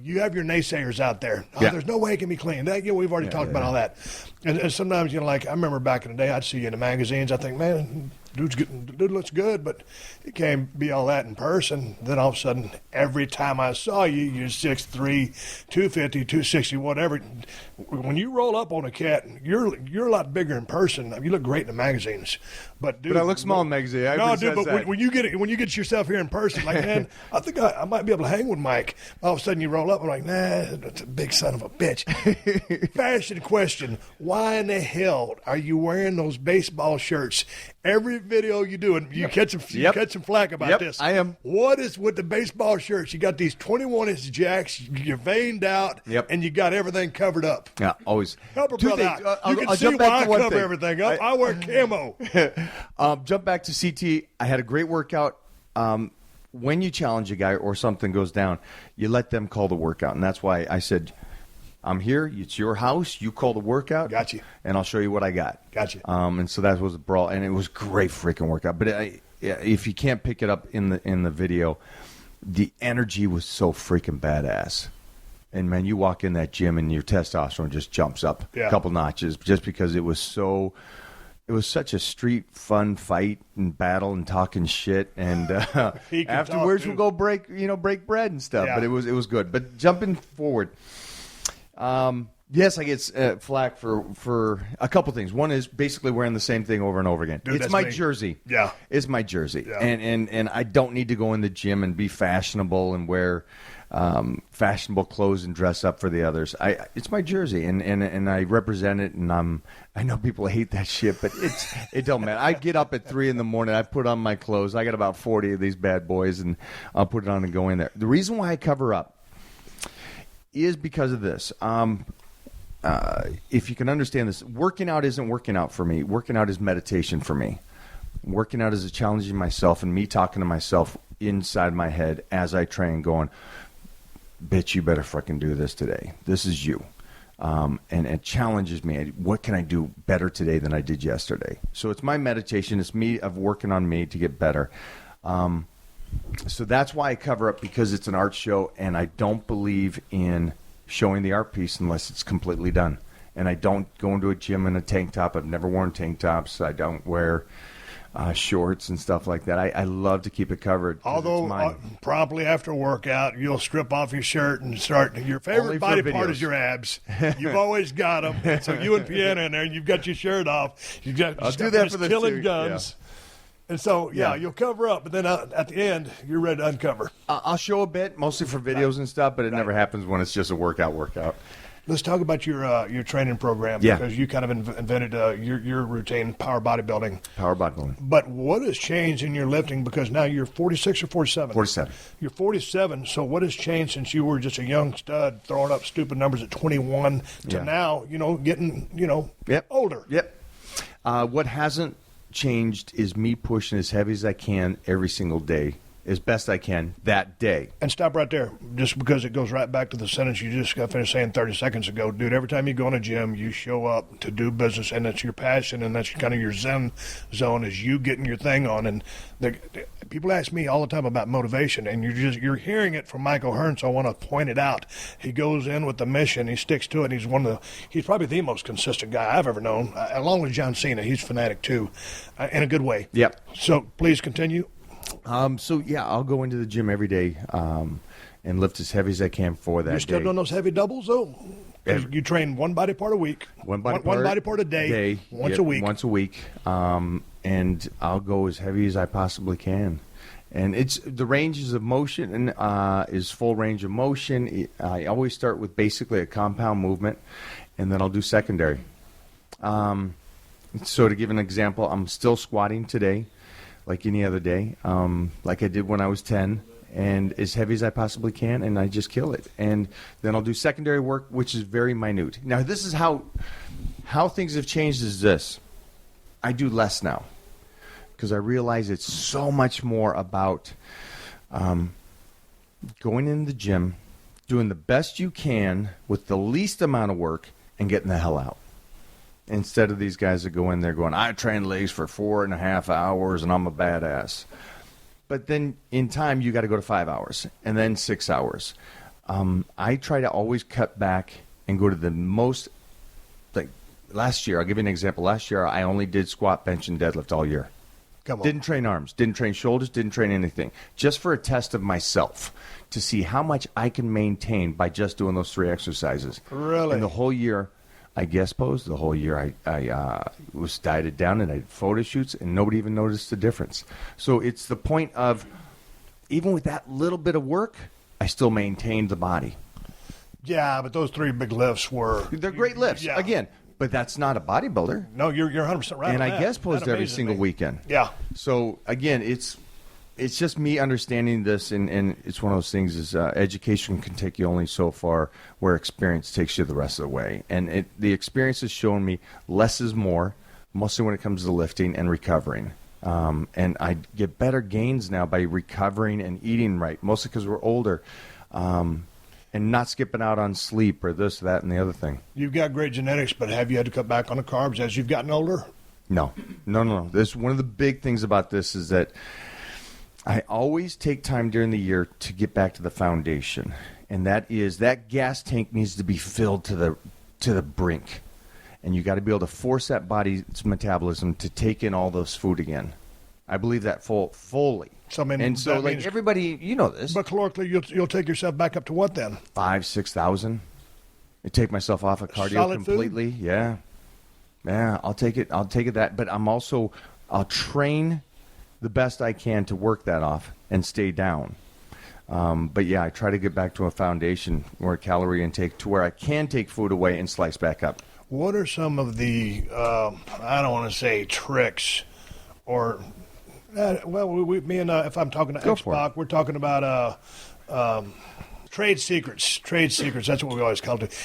Speaker 2: you have your naysayers out there. There's no way it can be clean. We've already talked about all that. And sometimes, like I remember back in the day, I'd see you in the magazines. I think, man, dude looks good, but it can't be all that in person. Then all of a sudden, every time I saw you, you're 6'3", 250, 260, whatever. When you roll up on a cat, you're a lot bigger in person. You look great in the magazines, but dude,
Speaker 5: But I look small in magazine.
Speaker 2: when you get yourself here in person, like, man, I think I might be able to hang with Mike. All of a sudden, you roll up, I'm like, nah, that's a big son of a bitch. Fashion question: why in the hell are you wearing those baseball shirts every video you do? And you catch some flack about this.
Speaker 5: I am.
Speaker 2: What is with the baseball shirts? You got these 21-inch jacks, you're veined out, and you got everything covered up.
Speaker 5: Yeah, always.
Speaker 2: Help a brother out. You can see why I cover everything up. I wear camo.
Speaker 5: Jump back to CT. I had a great workout. When you challenge a guy or something goes down, you let them call the workout. And that's why I said, I'm here. It's your house. You call the workout.
Speaker 2: Got you.
Speaker 5: And I'll show you what I got.
Speaker 2: Got you.
Speaker 5: And so that was a brawl. And it was a great freaking workout. But if you can't pick it up in the video, the energy was so freaking badass. And, man, you walk in that gym and your testosterone just jumps up a couple notches just because it was so – it was such a street fun fight and battle and talking shit. And afterwards we'll go break bread and stuff. Yeah. But it was good. But jumping forward, yes, I get flack for a couple things. One is basically wearing the same thing over and over again.
Speaker 2: Dude,
Speaker 5: it's my jersey.
Speaker 2: Yeah.
Speaker 5: It's my jersey.
Speaker 2: Yeah.
Speaker 5: And I don't need to go in the gym and be fashionable and wear fashionable clothes and dress up for the others. It's my jersey, and I represent it, and I know people hate that shit, but it don't matter. I get up at 3 a.m. I put on my clothes. I got about 40 of these bad boys, and I'll put it on and go in there. The reason why I cover up is because of this. If you can understand this, working out isn't working out for me. Working out is meditation for me. Working out is a challenging myself and me talking to myself inside my head as I train, going, bitch, you better fucking do this today. This is you. And it challenges me. What can I do better today than I did yesterday? So it's my meditation. It's me of working on me to get better. So that's why I cover up, because it's an art show, and I don't believe in showing the art piece unless it's completely done. And I don't go into a gym in a tank top. I've never worn tank tops. I don't wear shorts and stuff like that. I love to keep it covered.
Speaker 2: Although promptly after a workout, you'll strip off your shirt and start. Your favorite body part is your abs. You've always got them. So you and Piana in there, and you've got your shirt off. You've got
Speaker 5: I'll do that for the
Speaker 2: killing guns. Yeah. And so, you'll cover up, but then at the end, you're ready to uncover.
Speaker 5: I'll show a bit, mostly for videos and stuff, but it never happens when it's just a workout.
Speaker 2: Let's talk about your training program, because you kind of invented your routine, power bodybuilding.
Speaker 5: Power bodybuilding.
Speaker 2: But what has changed in your lifting? Because now you're 46 or 47?
Speaker 5: 47.
Speaker 2: You're 47, so what has changed since you were just a young stud throwing up stupid numbers at 21 to now, getting, older?
Speaker 5: Yep. What hasn't changed is me pushing as heavy as I can every single day, as best I can that day.
Speaker 2: And stop right there, just because it goes right back to the sentence you just got finished saying 30 seconds ago. Dude, every time you go in a gym, you show up to do business, and that's your passion, and that's kind of your zen zone, is you getting your thing on. And people ask me all the time about motivation, and you're hearing it from Michael Hearn, so I want to point it out. He goes in with the mission, he sticks to it, and he's probably the most consistent guy I've ever known, along with John Cena. He's fanatic too, in a good way.
Speaker 5: Yep.
Speaker 2: So please continue.
Speaker 5: I'll go into the gym every day and lift as heavy as I can for that day.
Speaker 2: You're still doing those heavy doubles, though? You train one body part a week, one body part a day once a week.
Speaker 5: Once a week, and I'll go as heavy as I possibly can. And it's the ranges of motion and is full range of motion. I always start with basically a compound movement, and then I'll do secondary. So to give an example, I'm still squatting today, like any other day, like I did when I was 10, and as heavy as I possibly can, and I just kill it. And then I'll do secondary work, which is very minute. Now, this is how things have changed is this. I do less now, because I realize it's so much more about going in the gym, doing the best you can with the least amount of work, and getting the hell out. Instead of these guys that go in there going, I train legs for 4.5 hours and I'm a badass. But then in time, you got to go to 5 hours and then 6 hours. I try to always cut back and go to the most, like last year, I'll give you an example. Last year, I only did squat, bench, and deadlift all year.
Speaker 2: Come on.
Speaker 5: Didn't train arms, didn't train shoulders, didn't train anything. Just for a test of myself to see how much I can maintain by just doing those 3 exercises.
Speaker 2: Really?
Speaker 5: And the whole year, I guest posed. The whole year I was dieted down and I did photo shoots, and nobody even noticed the difference. So it's the point of, even with that little bit of work, I still maintained the body.
Speaker 2: Yeah, but those 3 big lifts were...
Speaker 5: They're great lifts,
Speaker 2: Yeah.
Speaker 5: again. But that's not a bodybuilder.
Speaker 2: No, you're 100% right.
Speaker 5: And
Speaker 2: on
Speaker 5: I
Speaker 2: that.
Speaker 5: guest posed
Speaker 2: That
Speaker 5: every
Speaker 2: amazes
Speaker 5: single
Speaker 2: me.
Speaker 5: weekend.
Speaker 2: Yeah.
Speaker 5: So again, it's just me understanding this, and it's one of those things is education can take you only so far, where experience takes you the rest of the way. And the experience has shown me less is more, mostly when it comes to lifting and recovering. And I get better gains now by recovering and eating right, mostly because we're older. And not skipping out on sleep or this, that, and the other thing.
Speaker 2: You've got great genetics, but have you had to cut back on the carbs as you've gotten older?
Speaker 5: No. This one of the big things about this is that I always take time during the year to get back to the foundation, and that is that gas tank needs to be filled to the brink, and you got to be able to force that body's metabolism to take in all those food again. I believe that fully.
Speaker 2: So, I mean,
Speaker 5: and so,
Speaker 2: that
Speaker 5: like
Speaker 2: means-
Speaker 5: everybody, you know this.
Speaker 2: But calorically, you'll take yourself back up to what then?
Speaker 5: 5,000-6,000. I take myself off of cardio
Speaker 2: Solid food?
Speaker 5: completely. Yeah, I'll take it. That, but I'll train the best I can to work that off and stay down. But yeah, I try to get back to a foundation where calorie intake to where I can take food away and slice back up.
Speaker 2: What are some of the, I don't want to say tricks, or, me and if I'm talking to
Speaker 5: Go for
Speaker 2: X-Pac, we're talking about trade secrets. Trade secrets, that's what we always call it.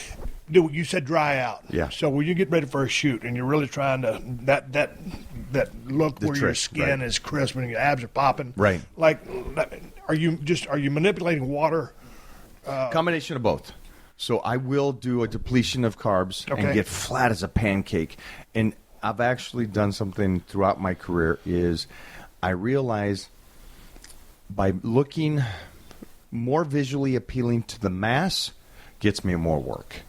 Speaker 2: Dude, you said dry out.
Speaker 5: Yeah.
Speaker 2: So when you get ready for a shoot and you're really trying to, that look
Speaker 5: The
Speaker 2: where your
Speaker 5: trick,
Speaker 2: skin
Speaker 5: right.
Speaker 2: is crisp and your abs are popping.
Speaker 5: Right.
Speaker 2: Like, are you manipulating water?
Speaker 5: Combination of both. So I will do a depletion of carbs
Speaker 2: Okay.
Speaker 5: and get flat as a pancake. And I've actually done something throughout my career is I realize by looking more visually appealing to the mass gets me more work.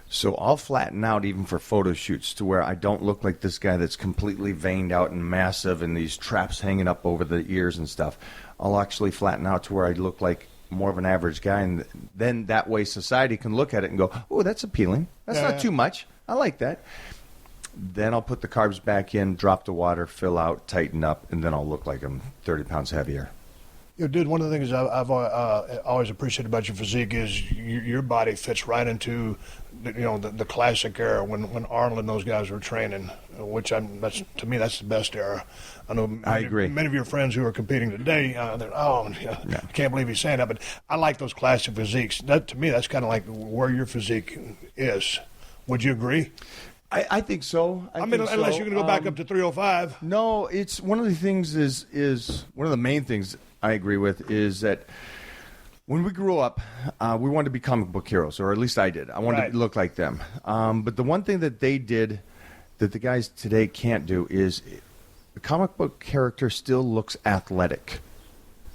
Speaker 5: So I'll flatten out even for photo shoots to where I don't look like this guy that's completely veined out and massive and these traps hanging up over the ears and stuff. I'll actually flatten out to where I look like more of an average guy, and then that way society can look at it and go, oh, that's appealing. That's not too much. I like that. Then I'll put the carbs back in, drop the water, fill out, tighten up, and then I'll look like I'm 30 pounds heavier.
Speaker 2: You know, dude, one of the things I've always appreciated about your physique is your body fits right into, the classic era when Arnold and those guys were training, which to me that's the best era. I know.
Speaker 5: I agree.
Speaker 2: Many of your friends who are competing today, I can't believe he's saying that, but I like those classic physiques. That to me, that's kind of like where your physique is. Would you agree?
Speaker 5: I think so.
Speaker 2: I mean, unless you're going to go back up to 305.
Speaker 5: No, it's one of the things is one of the main things I agree with is that when we grew up, we wanted to be comic book heroes, or at least I did. I wanted to look like them. But the one thing that they did that the guys today can't do is the comic book character still looks athletic.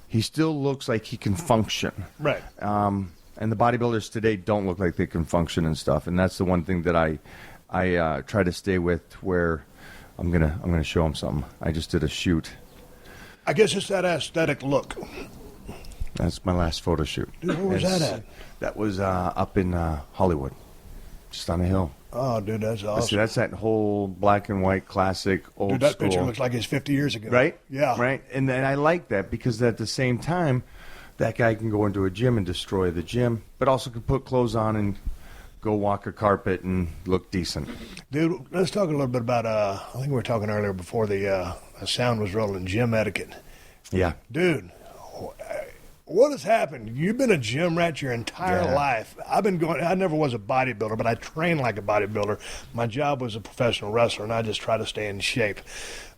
Speaker 5: He still looks like he can function.
Speaker 2: Right.
Speaker 5: And the bodybuilders today don't look like they can function and stuff. And that's the one thing that I try to stay with, where I'm gonna show them something. I just did a shoot.
Speaker 2: I guess it's that aesthetic look.
Speaker 5: That's my last photo shoot.
Speaker 2: Dude, where was that at?
Speaker 5: That was up in Hollywood, just on a hill.
Speaker 2: Oh, dude, that's awesome.
Speaker 5: See, that's that whole black and white classic old
Speaker 2: Dude, that
Speaker 5: school.
Speaker 2: picture looks like it's 50 years ago.
Speaker 5: Right?
Speaker 2: Yeah.
Speaker 5: Right? And then I like that because at the same time, that guy can go into a gym and destroy the gym, but also can put clothes on and go walk a carpet and look decent.
Speaker 2: Dude, let's talk a little bit about, I think we were talking earlier before the sound was rolling, gym etiquette.
Speaker 5: Yeah.
Speaker 2: Dude, what has happened? You've been a gym rat your entire life. I never was a bodybuilder, but I trained like a bodybuilder. My job was a professional wrestler, and I just try to stay in shape.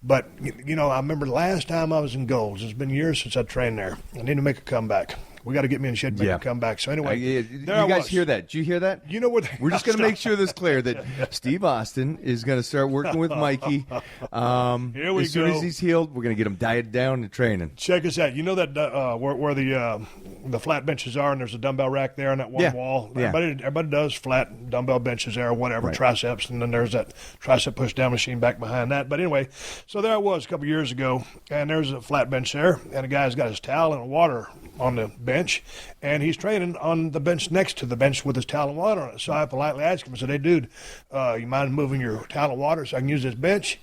Speaker 2: But, I remember last time I was in Gold's. It's been years since I trained there. I need to make a comeback. We got to get me in the shed, make him come back. So anyway,
Speaker 5: you guys hear that? Did you hear that?
Speaker 2: You know what?
Speaker 5: We're just going to make sure this clear that Steve Austin is going to start working with Mikey.
Speaker 2: Here we
Speaker 5: as soon as he's healed, we're going to get him dieted down and training.
Speaker 2: Check us out. You know that where the flat benches are, and there's a dumbbell rack there on that one wall.
Speaker 5: Yeah.
Speaker 2: Everybody does flat dumbbell benches there or whatever, triceps, and then there's that tricep push down machine back behind that. But anyway, so there I was a couple years ago, and there's a flat bench there, and a guy's got his towel and water on the bench, and he's training on the bench next to the bench with his towel and water on it. So I politely asked him, I said, "Hey, dude, you mind moving your towel and water so I can use this bench?"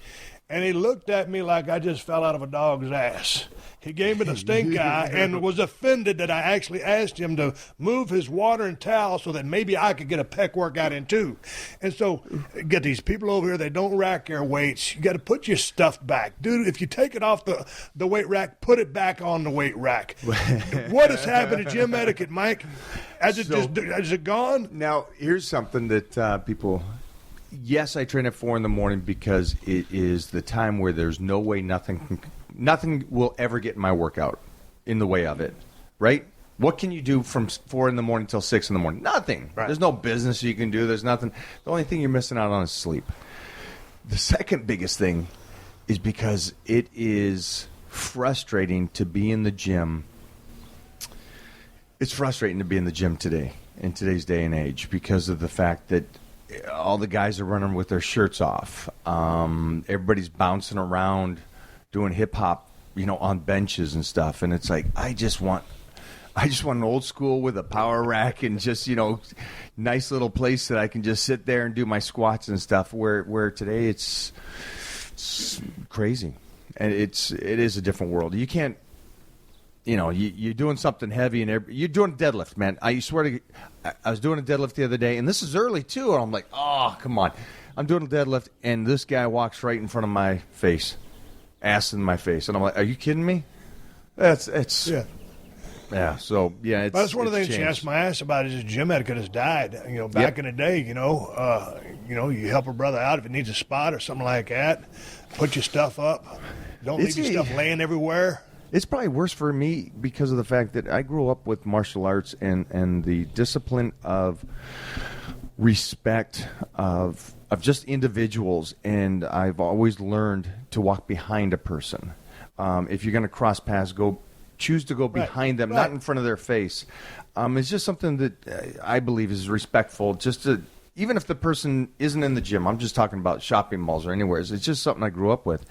Speaker 2: And he looked at me like I just fell out of a dog's ass. He gave me the stink eye and was offended that I actually asked him to move his water and towel so that maybe I could get a pec workout in too. And so, get these people over here, they don't rack their weights. You got to put your stuff back. Dude, if you take it off the weight rack, put it back on the weight rack. What has happened to gym etiquette, Mike? Is it gone?
Speaker 5: Now, here's something that people... Yes, I train at 4 in the morning because it is the time where there's no way nothing will ever get in my workout in the way of it, right? What can you do from 4 in the morning till 6 in the morning? Nothing. Right. There's no business you can do. There's nothing. The only thing you're missing out on is sleep. The second biggest thing is because it is frustrating to be in the gym. It's frustrating to be in the gym today, in today's day and age, because of the fact that all the guys are running with their shirts off. Everybody's bouncing around, doing hip hop, on benches and stuff. And it's like, I just want an old school with a power rack and just, nice little place that I can just sit there and do my squats and stuff. Where today it's crazy, and it is a different world. You can't. You're doing something heavy, and you're doing a deadlift, man. I swear to you, I was doing a deadlift the other day, and this is early, too, and I'm like, oh, come on. I'm doing a deadlift, and this guy walks right in front of my face, ass in my face, and I'm like, are you kidding me? Yeah, so, yeah.
Speaker 2: That's one of the things she asked my ass about is gym etiquette has died. Back in the day, you help a brother out if he needs a spot or something like that. Put your stuff up. Don't leave your stuff laying everywhere.
Speaker 5: It's probably worse for me because of the fact that I grew up with martial arts and the discipline of respect of just individuals, and I've always learned to walk behind a person. If you're going to cross paths, choose to go behind them, not in front of their face. It's just something that I believe is respectful. Even if the person isn't in the gym, I'm just talking about shopping malls or anywhere. It's just something I grew up with,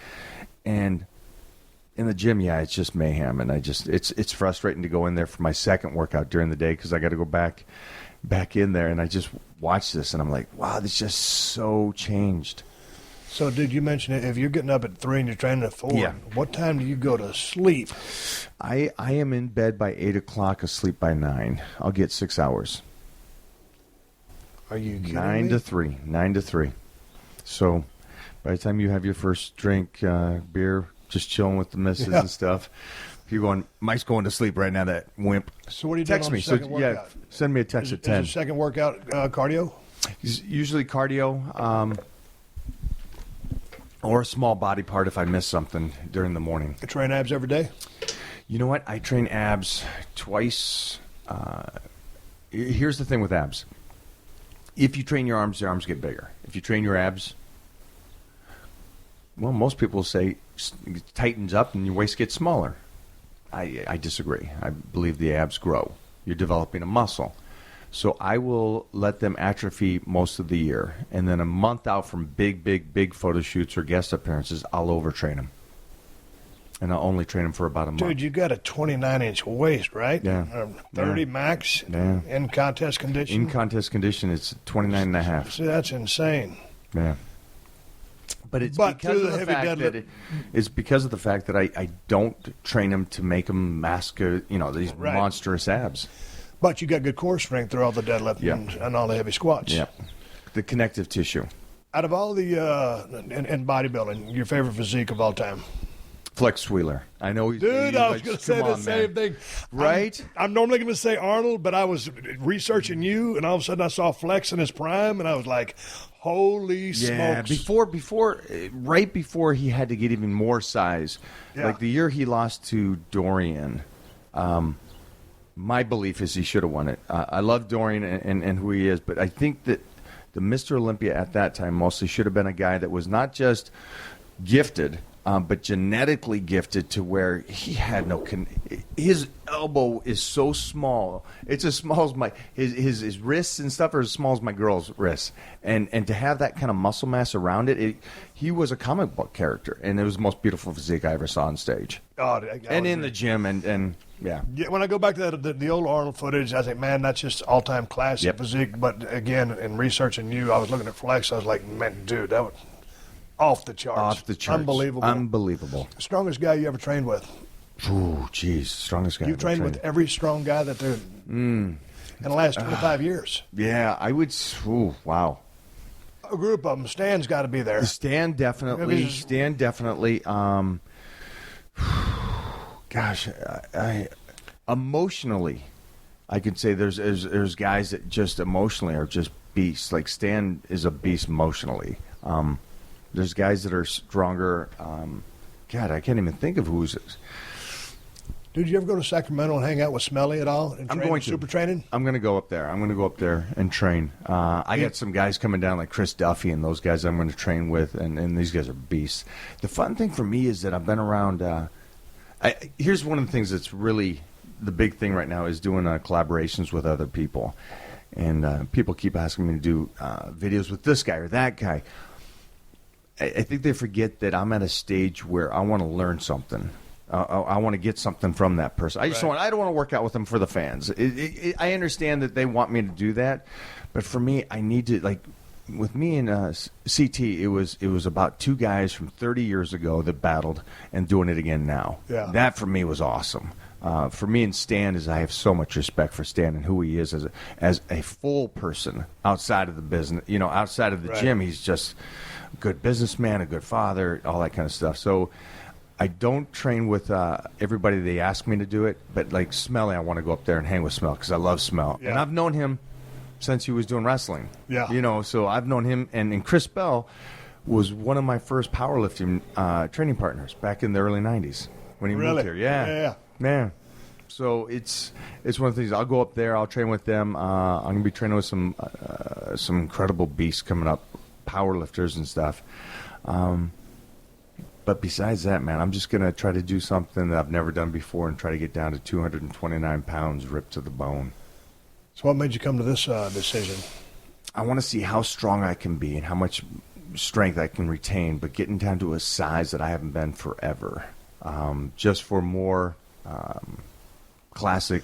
Speaker 5: and in the gym, it's just mayhem, and it's frustrating to go in there for my second workout during the day because I got to go back in there, and I just watch this, and I'm like, wow, this just so changed.
Speaker 2: So, dude, you mentioned if you're getting up at 3 and you're training at 4, what time do you go to sleep?
Speaker 5: I am in bed by 8 o'clock, asleep by 9. I'll get 6 hours.
Speaker 2: Are you kidding
Speaker 5: 9
Speaker 2: me?
Speaker 5: to 3. 9 to 3. So, by the time you have your first drink, beer, just chilling with the missus and stuff. You're going, Mike's going to sleep right now, that wimp.
Speaker 2: So what are you doing
Speaker 5: text
Speaker 2: on
Speaker 5: me.
Speaker 2: the second workout?
Speaker 5: Send me a text at 10.
Speaker 2: Is the second workout cardio?
Speaker 5: Usually cardio or a small body part if I miss something during the morning.
Speaker 2: You train abs every day?
Speaker 5: You know what? I train abs twice. Here's the thing with abs. If you train your arms get bigger. If you train your abs, well, most people say it tightens up and your waist gets smaller. I disagree. I believe the abs grow. You're developing a muscle. So I will let them atrophy most of the year. And then a month out from big photo shoots or guest appearances, I'll overtrain them. And I'll only train them for about a month.
Speaker 2: Dude, you got a 29-inch waist, right?
Speaker 5: Yeah.
Speaker 2: 30 max?
Speaker 5: Yeah.
Speaker 2: In contest condition?
Speaker 5: In contest condition, it's 29 and a half.
Speaker 2: See, that's insane.
Speaker 5: Yeah. But it's because of the fact that it's because of the fact that I don't train them to make them mask these monstrous abs.
Speaker 2: But you got good core strength through all the deadlift and all the heavy squats.
Speaker 5: Yeah, the connective tissue.
Speaker 2: Out of all the in bodybuilding, your favorite physique of all time?
Speaker 5: Flex Wheeler. I know he's...
Speaker 2: Dude, I was going to say the same thing.
Speaker 5: Right?
Speaker 2: I'm normally going to say Arnold, but I was researching you, and all of a sudden I saw Flex in his prime, and I was like, holy smokes.
Speaker 5: Right before he had to get even more size, like the year he lost to Dorian, My belief is he should have won it. I love Dorian and who he is, but I think that the Mr. Olympia at that time mostly should have been a guy that was not just gifted, but genetically gifted to where he had no his elbow is so small. It's as small as my his wrists and stuff are as small as my girl's wrists. And to have that kind of muscle mass around it, he was a comic book character, and it was the most beautiful physique I ever saw on stage.
Speaker 2: Oh,
Speaker 5: and in the gym, and yeah.
Speaker 2: When I go back to the old Arnold footage, I think, man, that's just all-time classic physique. But again, in researching you, I was looking at Flex. I was like, man, dude, that was off the charts.
Speaker 5: Off the charts. Unbelievable.
Speaker 2: The strongest guy you ever trained with?
Speaker 5: Ooh, geez, strongest guy.
Speaker 2: You trained with every strong guy that there in the last 25 years.
Speaker 5: Yeah, I would. Ooh, wow.
Speaker 2: A group of them. Stan's got to be there.
Speaker 5: Stan definitely. Gosh, I emotionally, I could say there's guys that just emotionally are just beasts. Like Stan is a beast emotionally. There's guys that are stronger. God, I can't even think of who's.
Speaker 2: Dude, you ever go to Sacramento and hang out with Smelly at all? And
Speaker 5: I'm going to.
Speaker 2: Super training?
Speaker 5: I'm going to go up there. I'm going to go up there and train. I got some guys coming down like Chris Duffy and those guys I'm going to train with, and these guys are beasts. The fun thing for me is that I've been around. Here's one of the things that's really the big thing right now is doing collaborations with other people. And people keep asking me to do videos with this guy or that guy. I think they forget that I'm at a stage where I want to learn something. I want to get something from that person. I don't want to work out with them for the fans. I understand that they want me to do that, but for me, I need to, like, with me and CT, it was about two guys from 30 years ago that battled and doing it again now.
Speaker 2: Yeah.
Speaker 5: That for me was awesome. For me and Stan is I have so much respect for Stan and who he is as a full person outside of the business. You know, outside of the gym, he's just a good businessman, a good father, all that kind of stuff. So I don't train with everybody they ask me to do it, but like Smelly, I want to go up there and hang with Smell because I love Smell.
Speaker 2: Yeah.
Speaker 5: And I've known him since he was doing wrestling.
Speaker 2: Yeah.
Speaker 5: You know, so I've known him. And Chris Bell was one of my first powerlifting training partners back in the early 90s when he moved here. Yeah. Man. So it's one of the things. I'll go up there. I'll train with them. I'm going to be training with some incredible beasts coming up, powerlifters and stuff. But besides that, man, I'm just going to try to do something that I've never done before and try to get down to 229 pounds ripped to the bone.
Speaker 2: So what made you come to this decision?
Speaker 5: I want to see how strong I can be and how much strength I can retain, but getting down to a size that I haven't been forever, just for more classic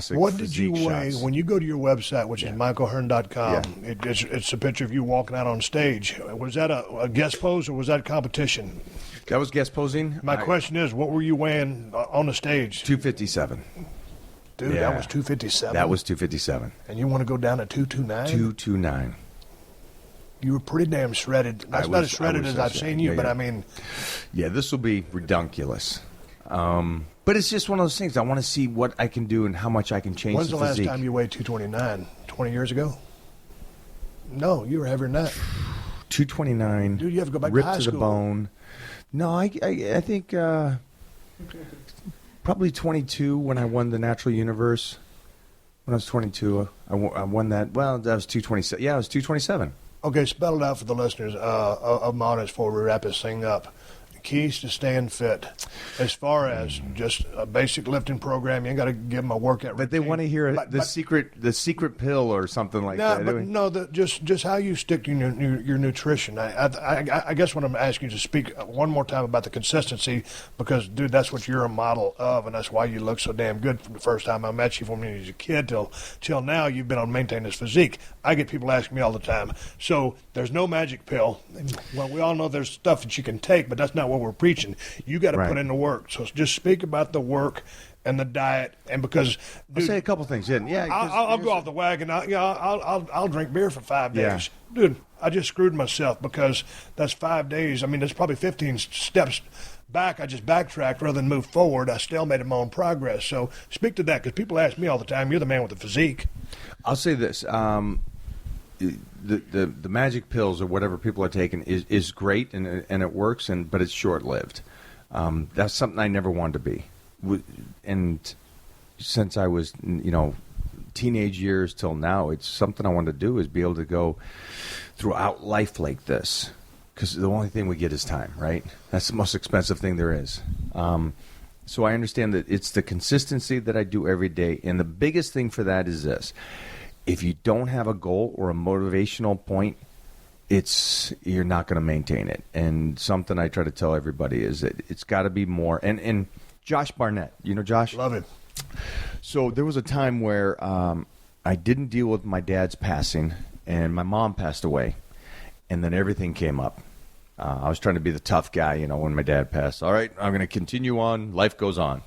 Speaker 2: What did you weigh
Speaker 5: shots.
Speaker 2: when you go to your website, which is michaelhearn.com?
Speaker 5: Yeah.
Speaker 2: It's a picture of you walking out on stage. Was that a guest pose or was that competition?
Speaker 5: That was guest posing.
Speaker 2: My question is, what were you weighing on the stage?
Speaker 5: 257.
Speaker 2: Dude,
Speaker 5: Yeah.
Speaker 2: that was 257?
Speaker 5: That was 257.
Speaker 2: And you want to go down to 229?
Speaker 5: 229.
Speaker 2: You were pretty damn shredded. That's not as shredded as I've seen you, but I mean...
Speaker 5: Yeah, this will be redunculous. But it's just one of those things. I want to see what I can do and how much I can change
Speaker 2: When's the last
Speaker 5: physique.
Speaker 2: time you weighed 229? 20 years ago? No, you were heavier than that.
Speaker 5: 229.
Speaker 2: Dude, you have to go back to
Speaker 5: ripped
Speaker 2: high
Speaker 5: to
Speaker 2: school.
Speaker 5: the bone. No, I think probably 22 when I won the Natural Universe. When I was 22, I won that. Well, that was 227. Yeah, it was 227.
Speaker 2: Okay, spell it out for the listeners of my audience before we wrap this thing up. Keys to staying fit, as far as just a basic lifting program. You ain't got to give them a workout.
Speaker 5: But they want to hear the secret pill or something like that.
Speaker 2: No, just how you stick to your nutrition. I guess what I'm asking you to speak one more time about the consistency, because dude, that's what you're a model of, and that's why you look so damn good from the first time I met you, from when you was a kid till now. You've been on maintaining this physique. I get people asking me all the time. So there's no magic pill. Well, we all know there's stuff that you can take, but that's not what we're preaching. You got to put in the work. So just speak about the work and the diet, and because dude,
Speaker 5: I'll say a couple things. Yeah,
Speaker 2: I'll go off the wagon. I'll drink beer for 5 days, dude. I just screwed myself because that's 5 days. I mean, there's probably 15 steps back. I just backtracked rather than move forward. I still made my own progress. So speak to that, because people ask me all the time. You're the man with the physique.
Speaker 5: I'll say this. The magic pills or whatever people are taking is great and it works, but it's short lived. That's something I never wanted to be, and since I was, teenage years till now. It's something I want to do, is be able to go throughout life like this, because the only thing we get is time, right? That's the most expensive thing there is. So I understand that it's the consistency that I do every day, and the biggest thing for that is this: if you don't have a goal or a motivational point, you're not going to maintain it. And something I try to tell everybody is that it's got to be more. And Josh Barnett, you know Josh?
Speaker 2: Love him.
Speaker 5: So there was a time where I didn't deal with my dad's passing, and my mom passed away, and then everything came up. I was trying to be the tough guy, when my dad passed. All right, I'm going to continue on. Life goes on.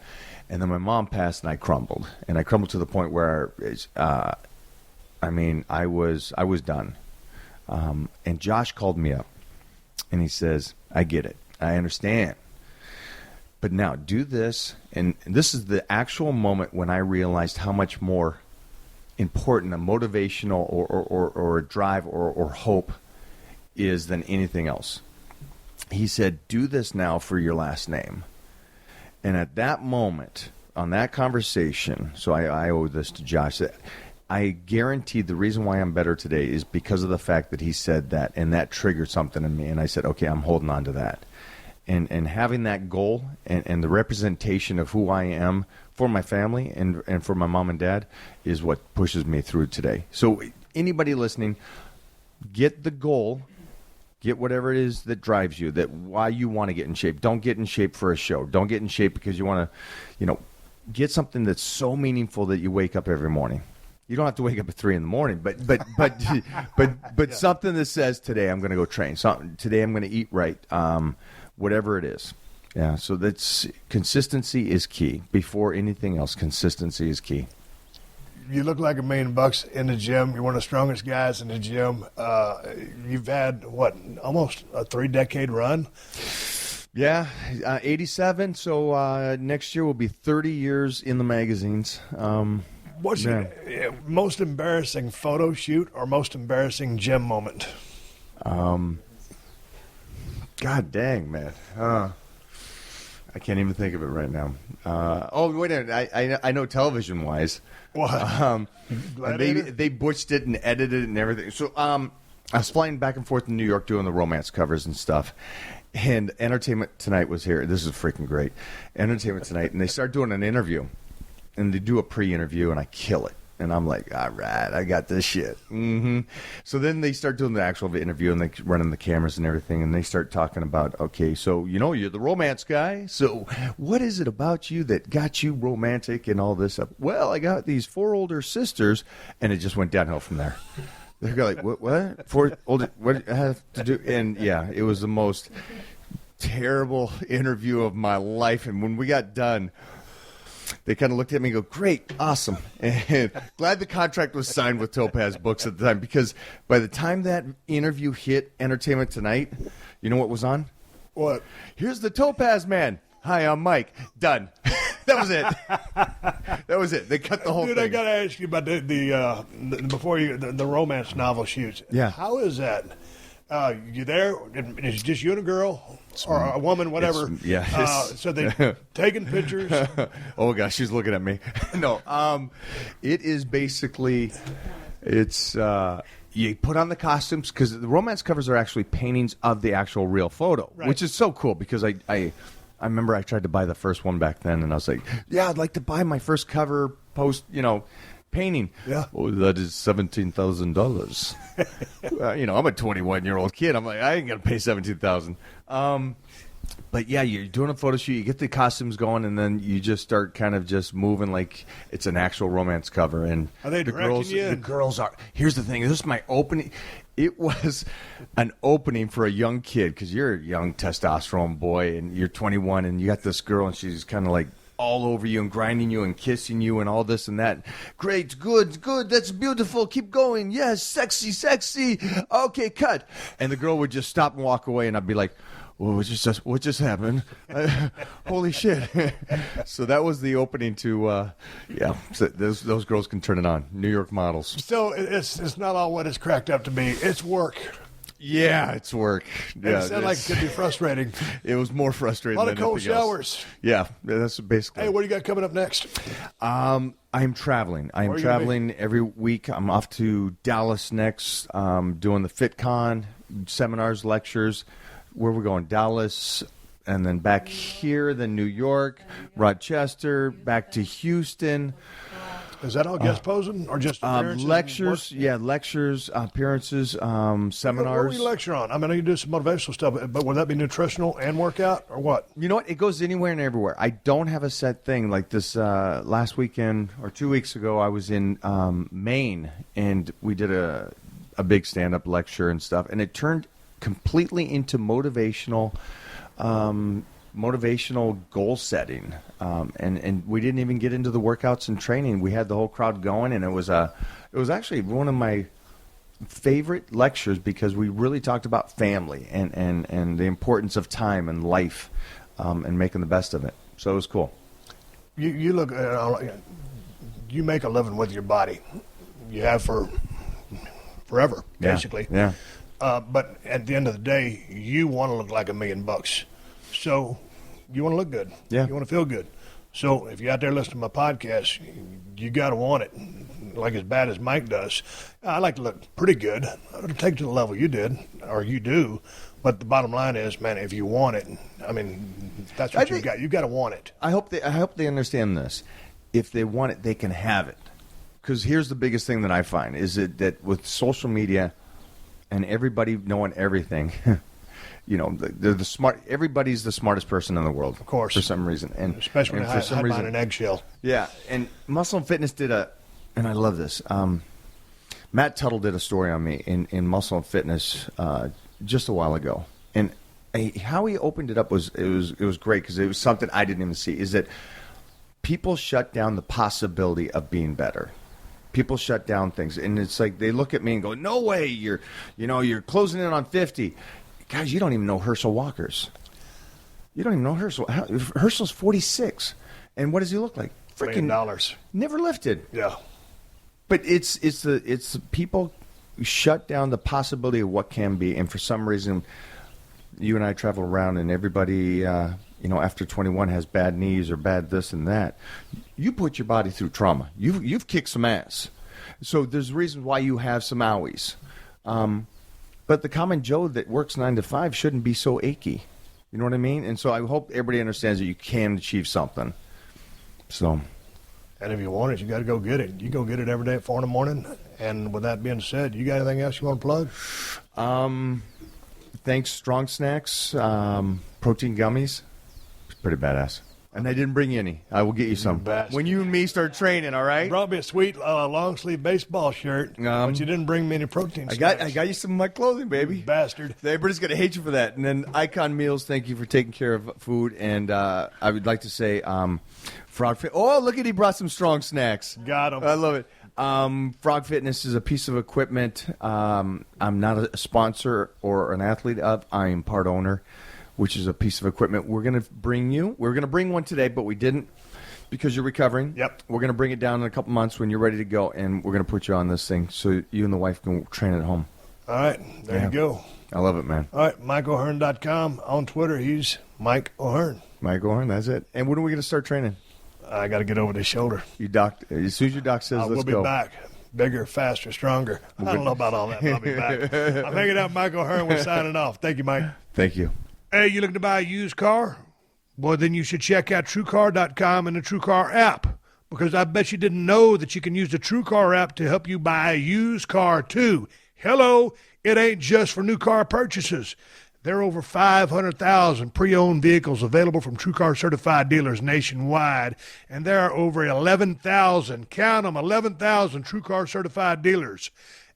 Speaker 5: And then my mom passed, and I crumbled. And I crumbled to the point where, I was done. And Josh called me up, and he says, I get it. I understand. But now do this. And this is the actual moment when I realized how much more important a motivational or a drive or hope is than anything else. He said, do this now for your last name. And at that moment, on that conversation, so I owe this to Josh, I guaranteed the reason why I'm better today is because of the fact that he said that, and that triggered something in me. And I said, okay, I'm holding on to that. And having that goal and the representation of who I am for my family and for my mom and dad is what pushes me through today. So anybody listening, get the goal. Get whatever it is that drives you, that why you want to get in shape. Don't get in shape for a show. Don't get in shape because you want to, get something that's so meaningful that you wake up every morning. You don't have to wake up at 3 a.m, but something that says today I'm going to go train. Today I'm going to eat right. Whatever it is. Yeah. So consistency is key. Before anything else, consistency is key.
Speaker 2: You look like $1 million in the gym. You're one of the strongest guys in the gym. You've had, almost a 3-decade run?
Speaker 5: Yeah, 87. So next year will be 30 years in the magazines.
Speaker 2: What's your most embarrassing photo shoot or most embarrassing gym moment?
Speaker 5: God dang, man. I can't even think of it right now. Wait a minute. I know television-wise.
Speaker 2: What?
Speaker 5: They butched it and edited it and everything. So I was flying back and forth in New York doing the romance covers and stuff. And Entertainment Tonight was here. This is freaking great. Entertainment Tonight. And they start doing an interview. And they do a pre-interview, and I kill it. And I'm like, all right, I got this shit. Mm-hmm. So then they start doing the actual interview, and they running the cameras and everything, and they start talking about, okay, so, you're the romance guy. So what is it about you that got you romantic and all this stuff? Well, I got these 4 older sisters, and it just went downhill from there. They're like, what? 4 older, what do I have to do? And, yeah, it was the most terrible interview of my life. And when we got done, they kind of looked at me and go, great, awesome. And glad the contract was signed with Topaz Books at the time, because by the time that interview hit Entertainment Tonight, you know what was on?
Speaker 2: What?
Speaker 5: Here's the Topaz Man. Hi, I'm Mike. Done. That was it. That was it. They cut the whole thing.
Speaker 2: I got to ask you about the romance novel shoots.
Speaker 5: Yeah.
Speaker 2: How is that? You there? It's just you and a girl or a woman, whatever. So they taking pictures.
Speaker 5: Oh gosh, she's looking at me. No, it is basically you put on the costumes, because the romance covers are actually paintings of the actual real photo, right, which is so cool, because I remember I tried to buy the first one back then, and I was like, yeah, I'd like to buy my first cover post, painting.
Speaker 2: Yeah.
Speaker 5: Oh, that is $17,000. I'm a 21-year-old kid. I'm like, I ain't gonna pay $17,000. But yeah, you're doing a photo shoot. You get the costumes going, and then you just start kind of just moving like it's an actual romance cover. And
Speaker 2: are they directing you?
Speaker 5: The girls are. Here's the thing. This is my opening. It was an opening for a young kid, because you're a young testosterone boy, and you're 21, and you got this girl, and she's kind of like all over you and grinding you and kissing you and all this and that. Great, good, that's beautiful, keep going, yes, sexy, okay, cut. And the girl would just stop and walk away, and I'd be like, what just happened? Holy shit. So that was the opening to, so those girls can turn it on. New York models.
Speaker 2: So it's not all what it's cracked up to be. It's work.
Speaker 5: Yeah, it's work. Yeah,
Speaker 2: It sounded like it could be frustrating.
Speaker 5: It was more frustrating
Speaker 2: A lot
Speaker 5: than
Speaker 2: of cold
Speaker 5: anything else.
Speaker 2: showers.
Speaker 5: Yeah, that's basically.
Speaker 2: Hey, what do you got coming up next?
Speaker 5: I'm traveling.
Speaker 2: Where are you gonna be?
Speaker 5: Every week. I'm off to Dallas next, doing the FitCon, seminars, lectures. Where we're going? Dallas, and then back here, then New York, Rochester, back to Houston.
Speaker 2: Is that all guest posing or just appearances?
Speaker 5: Lectures, lectures, appearances, seminars.
Speaker 2: What will you lecture on? I mean, you do some motivational stuff, but would that be nutritional and workout or what?
Speaker 5: You know what? It goes anywhere and everywhere. I don't have a set thing. Like this last weekend or 2 weeks ago, I was in Maine, and we did a big stand-up lecture and stuff, and it turned completely into motivational goal setting, and we didn't even get into the workouts and training. We had the whole crowd going, and it was actually one of my favorite lectures because we really talked about family and the importance of time and life, and making the best of it. So it was cool.
Speaker 2: You look, you make a living with your body. You have for forever, basically.
Speaker 5: Yeah.
Speaker 2: But at the end of the day, you want to look like $1 million. So you want to look good.
Speaker 5: Yeah.
Speaker 2: You want to feel good. So if you're out there listening to my podcast, you got to want it, like as bad as Mike does. I like to look pretty good. I don't take it to the level you did, or you do. But the bottom line is, man, if you want it, I mean, that's what you got. You got to want it.
Speaker 5: I hope they understand this. If they want it, they can have it. Because here's the biggest thing that I find is that with social media and everybody knowing everything, you know, they're the smart. Everybody's the smartest person in the world,
Speaker 2: of course,
Speaker 5: for some reason, and
Speaker 2: especially
Speaker 5: and
Speaker 2: when
Speaker 5: for some reason,
Speaker 2: an eggshell.
Speaker 5: Yeah, and Muscle and Fitness did and I love this. Matt Tuttle did a story on me in Muscle and Fitness just a while ago, and how he opened it up was great because it was something I didn't even see. Is that people shut down the possibility of being better. People shut down things, and it's like they look at me and go, "No way, you're closing in on 50." Guys, you don't even know Herschel Walker's. You don't even know Herschel. Herschel's 46, and what does he look like?
Speaker 2: Freaking $1
Speaker 5: never lifted.
Speaker 2: Yeah,
Speaker 5: but it's the people shut down the possibility of what can be, and for some reason, you and I travel around, and everybody, after 21 has bad knees or bad this and that. You put your body through trauma. You've kicked some ass. So there's reasons why you have some owies. But the common Joe that works 9 to 5 shouldn't be so achy. You know what I mean? And so I hope everybody understands that you can achieve something. So,
Speaker 2: and if you want it, you got to go get it. You go get it every day at 4 in the morning. And with that being said, you got anything else you want to plug?
Speaker 5: Thanks, Strong Snacks, protein gummies. It's pretty badass. And I didn't bring you any. I will get you some. When you and me start training, all right?
Speaker 2: You brought me a sweet long-sleeve baseball shirt, but you didn't bring me any protein snacks.
Speaker 5: I got you some of my clothing, baby.
Speaker 2: You bastard.
Speaker 5: Everybody's going to hate you for that. And then Icon Meals, thank you for taking care of food. And I would like to say Frog Fit. Oh, look at he brought some Strong Snacks.
Speaker 2: Got them.
Speaker 5: I love it. Frog Fitness is a piece of equipment I'm not a sponsor or an athlete of. I am part owner, which is a piece of equipment we're going to bring you. We were going to bring one today, but we didn't because you're recovering.
Speaker 2: Yep.
Speaker 5: We're going to bring it down in a couple months when you're ready to go, and we're going to put you on this thing so you and the wife can train at home.
Speaker 2: All right. There you go.
Speaker 5: I love it, man.
Speaker 2: All right. MikeO'Hearn.com. On Twitter, he's Mike O'Hearn.
Speaker 5: Mike O'Hearn, that's it. And when are we going to start training?
Speaker 2: I got to get over this shoulder.
Speaker 5: As soon as your doc says let's go.
Speaker 2: We'll be back. Bigger, faster, stronger. I don't know about all that, but I'll be back. I'm hanging out, Mike O'Hearn. We're signing off. Thank you, Mike.
Speaker 5: Thank you.
Speaker 2: Hey, you looking to buy a used car? Well, then you should check out TrueCar.com and the TrueCar app, because I bet you didn't know that you can use the TrueCar app to help you buy a used car, too. Hello, it ain't just for new car purchases. There are over 500,000 pre-owned vehicles available from TrueCar certified dealers nationwide, and there are over 11,000, count them, 11,000 TrueCar certified dealers.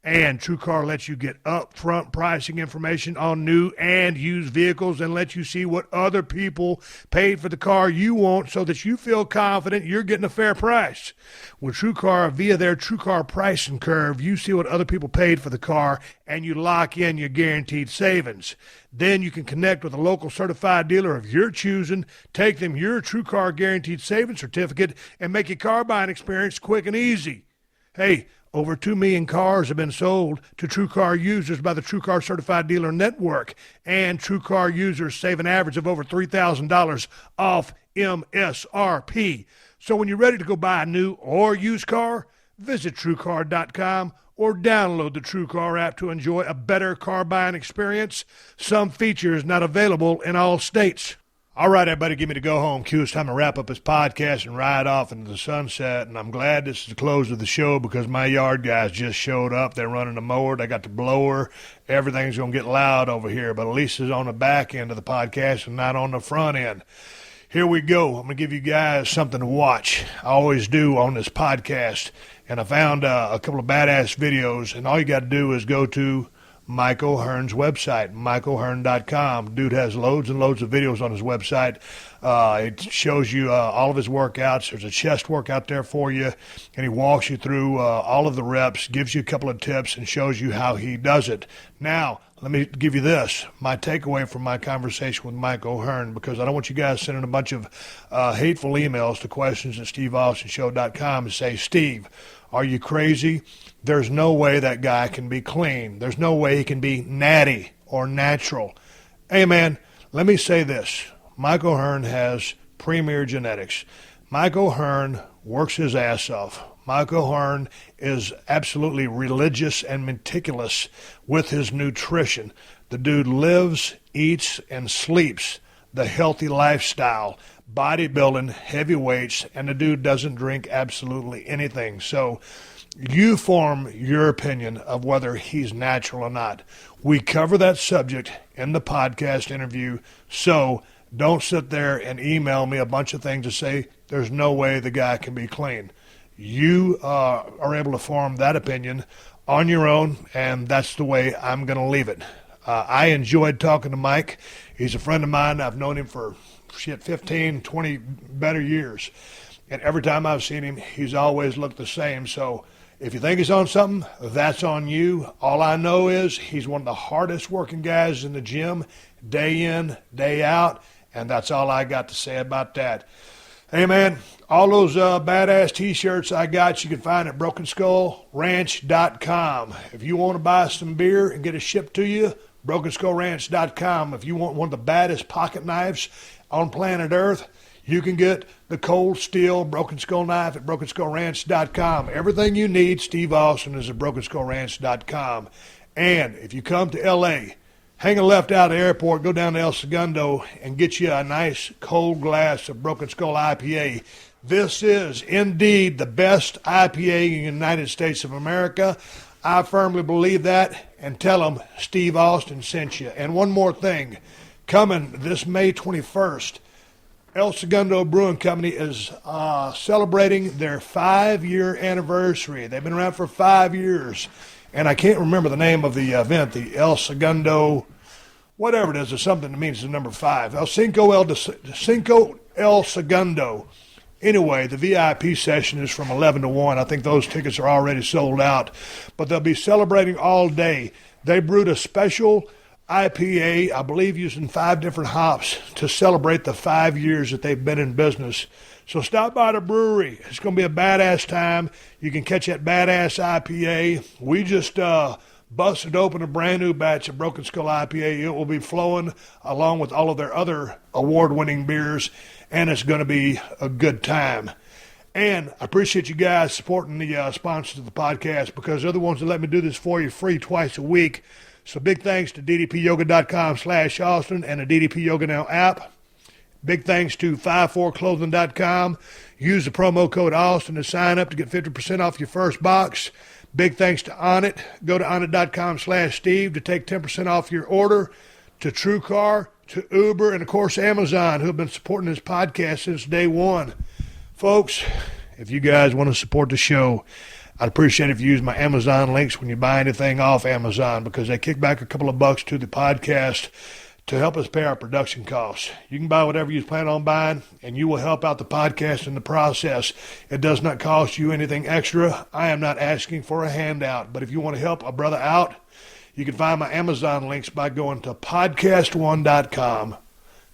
Speaker 2: And TrueCar lets you get upfront pricing information on new and used vehicles and lets you see what other people paid for the car you want so that you feel confident you're getting a fair price. With TrueCar, via their TrueCar pricing curve, you see what other people paid for the car and you lock in your guaranteed savings. Then you can connect with a local certified dealer of your choosing, take them your TrueCar guaranteed savings certificate, and make your car buying experience quick and easy. Hey, Over 2 million cars have been sold to TrueCar users by the TrueCar Certified Dealer Network, and TrueCar users save an average of over $3,000 off MSRP. So when you're ready to go buy a new or used car, visit TrueCar.com or download the TrueCar app to enjoy a better car buying experience. Some features not available in all states. All right, everybody, give me the go home cue. It's time to wrap up this podcast and ride off into the sunset. And I'm glad this is the close of the show because my yard guys just showed up. They're running the mower. They got the blower. Everything's going to get loud over here, but at least it's on the back end of the podcast and not on the front end. Here we go. I'm going to give you guys something to watch. I always do on this podcast. And I found a couple of badass videos, and all you got to do is go to Mike O'Hearn's website, MikeO'Hearn.com. Dude has loads and loads of videos on his website. It shows you all of his workouts. There's a chest workout there for you, and he walks you through all of the reps, gives you a couple of tips, and shows you how he does it. Now, let me give you this, my takeaway from my conversation with Mike O'Hearn, because I don't want you guys sending a bunch of hateful emails to questions@steveaustonshow.com and say, Steve, are you crazy? There's no way that guy can be clean. There's no way he can be natty or natural. Hey, man, let me say this. Mike O'Hearn has premier genetics. Mike O'Hearn works his ass off. Mike O'Hearn is absolutely religious and meticulous with his nutrition. The dude lives, eats, and sleeps the healthy lifestyle, bodybuilding, heavy weights, and the dude doesn't drink absolutely anything. So you form your opinion of whether he's natural or not. We cover that subject in the podcast interview, so don't sit there and email me a bunch of things to say there's no way the guy can be clean. You are able to form that opinion on your own, and that's the way I'm going to leave it. I enjoyed talking to Mike. He's a friend of mine. I've known him for 15, 20 better years. And every time I've seen him, he's always looked the same. So if you think he's on something, that's on you. All I know is he's one of the hardest working guys in the gym, day in, day out. And that's all I got to say about that. Hey, man, all those badass T-shirts I got you can find at BrokenSkullRanch.com. If you want to buy some beer and get it shipped to you, BrokenSkullRanch.com. If you want one of the baddest pocket knives on planet Earth, you can get the cold steel Broken Skull knife at BrokenSkullRanch.com. Everything you need, Steve Austin, is at BrokenSkullRanch.com. And if you come to L.A., hang a left out of the airport, go down to El Segundo, and get you a nice cold glass of Broken Skull IPA. This is indeed the best IPA in the United States of America. I firmly believe that, and tell them Steve Austin sent you. And one more thing, coming this May 21st, El Segundo Brewing Company is celebrating their 5-year anniversary. They've been around for 5 years. And I can't remember the name of the event, the El Segundo, whatever it is, or something that means the number 5. Cinco El Segundo. Anyway, the VIP session is from 11 to 1. I think those tickets are already sold out. But they'll be celebrating all day. They brewed a special IPA, I believe using 5 different hops, to celebrate the 5 years that they've been in business. So stop by the brewery. It's going to be a badass time. You can catch that badass IPA. We just busted open a brand new batch of Broken Skull IPA. It will be flowing along with all of their other award-winning beers, and it's going to be a good time. And I appreciate you guys supporting the sponsors of the podcast, because they're the ones that let me do this for you free twice a week. So big thanks to ddpyoga.com/Austin and the DDP Yoga Now app. Big thanks to 54clothing.com. Use the promo code Austin to sign up to get 50% off your first box. Big thanks to Onnit. Go to onnit.com/Steve to take 10% off your order. To TrueCar, to Uber, and of course Amazon, who have been supporting this podcast since day one. Folks, if you guys want to support the show, I'd appreciate it if you use my Amazon links when you buy anything off Amazon, because they kick back a couple of bucks to the podcast to help us pay our production costs. You can buy whatever you plan on buying, and you will help out the podcast in the process. It does not cost you anything extra. I am not asking for a handout, but if you want to help a brother out, you can find my Amazon links by going to PodcastOne.com,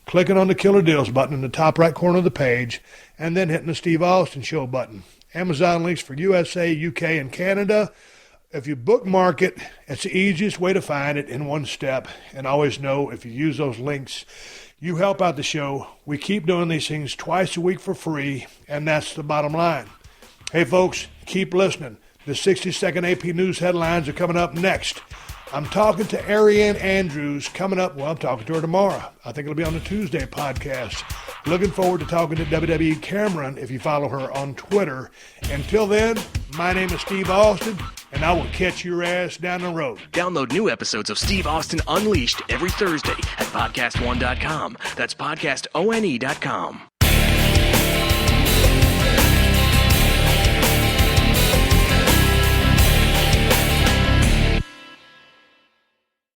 Speaker 2: clicking on the Killer Deals button in the top right corner of the page, and then hitting the Steve Austin Show button. Amazon links for USA, UK, and Canada. If you bookmark it, it's the easiest way to find it in one step. And always know if you use those links, you help out the show. We keep doing these things twice a week for free, and that's the bottom line. Hey, folks, keep listening. The 60-second AP News headlines are coming up next. I'm talking to Ariane Andrews coming up. Well, I'm talking to her tomorrow. I think it'll be on the Tuesday podcast. Looking forward to talking to WWE Cameron if you follow her on Twitter. Until then, my name is Steve Austin, and I will catch your ass down the road.
Speaker 3: Download new episodes of Steve Austin Unleashed every Thursday at PodcastOne.com. That's PodcastOne.com.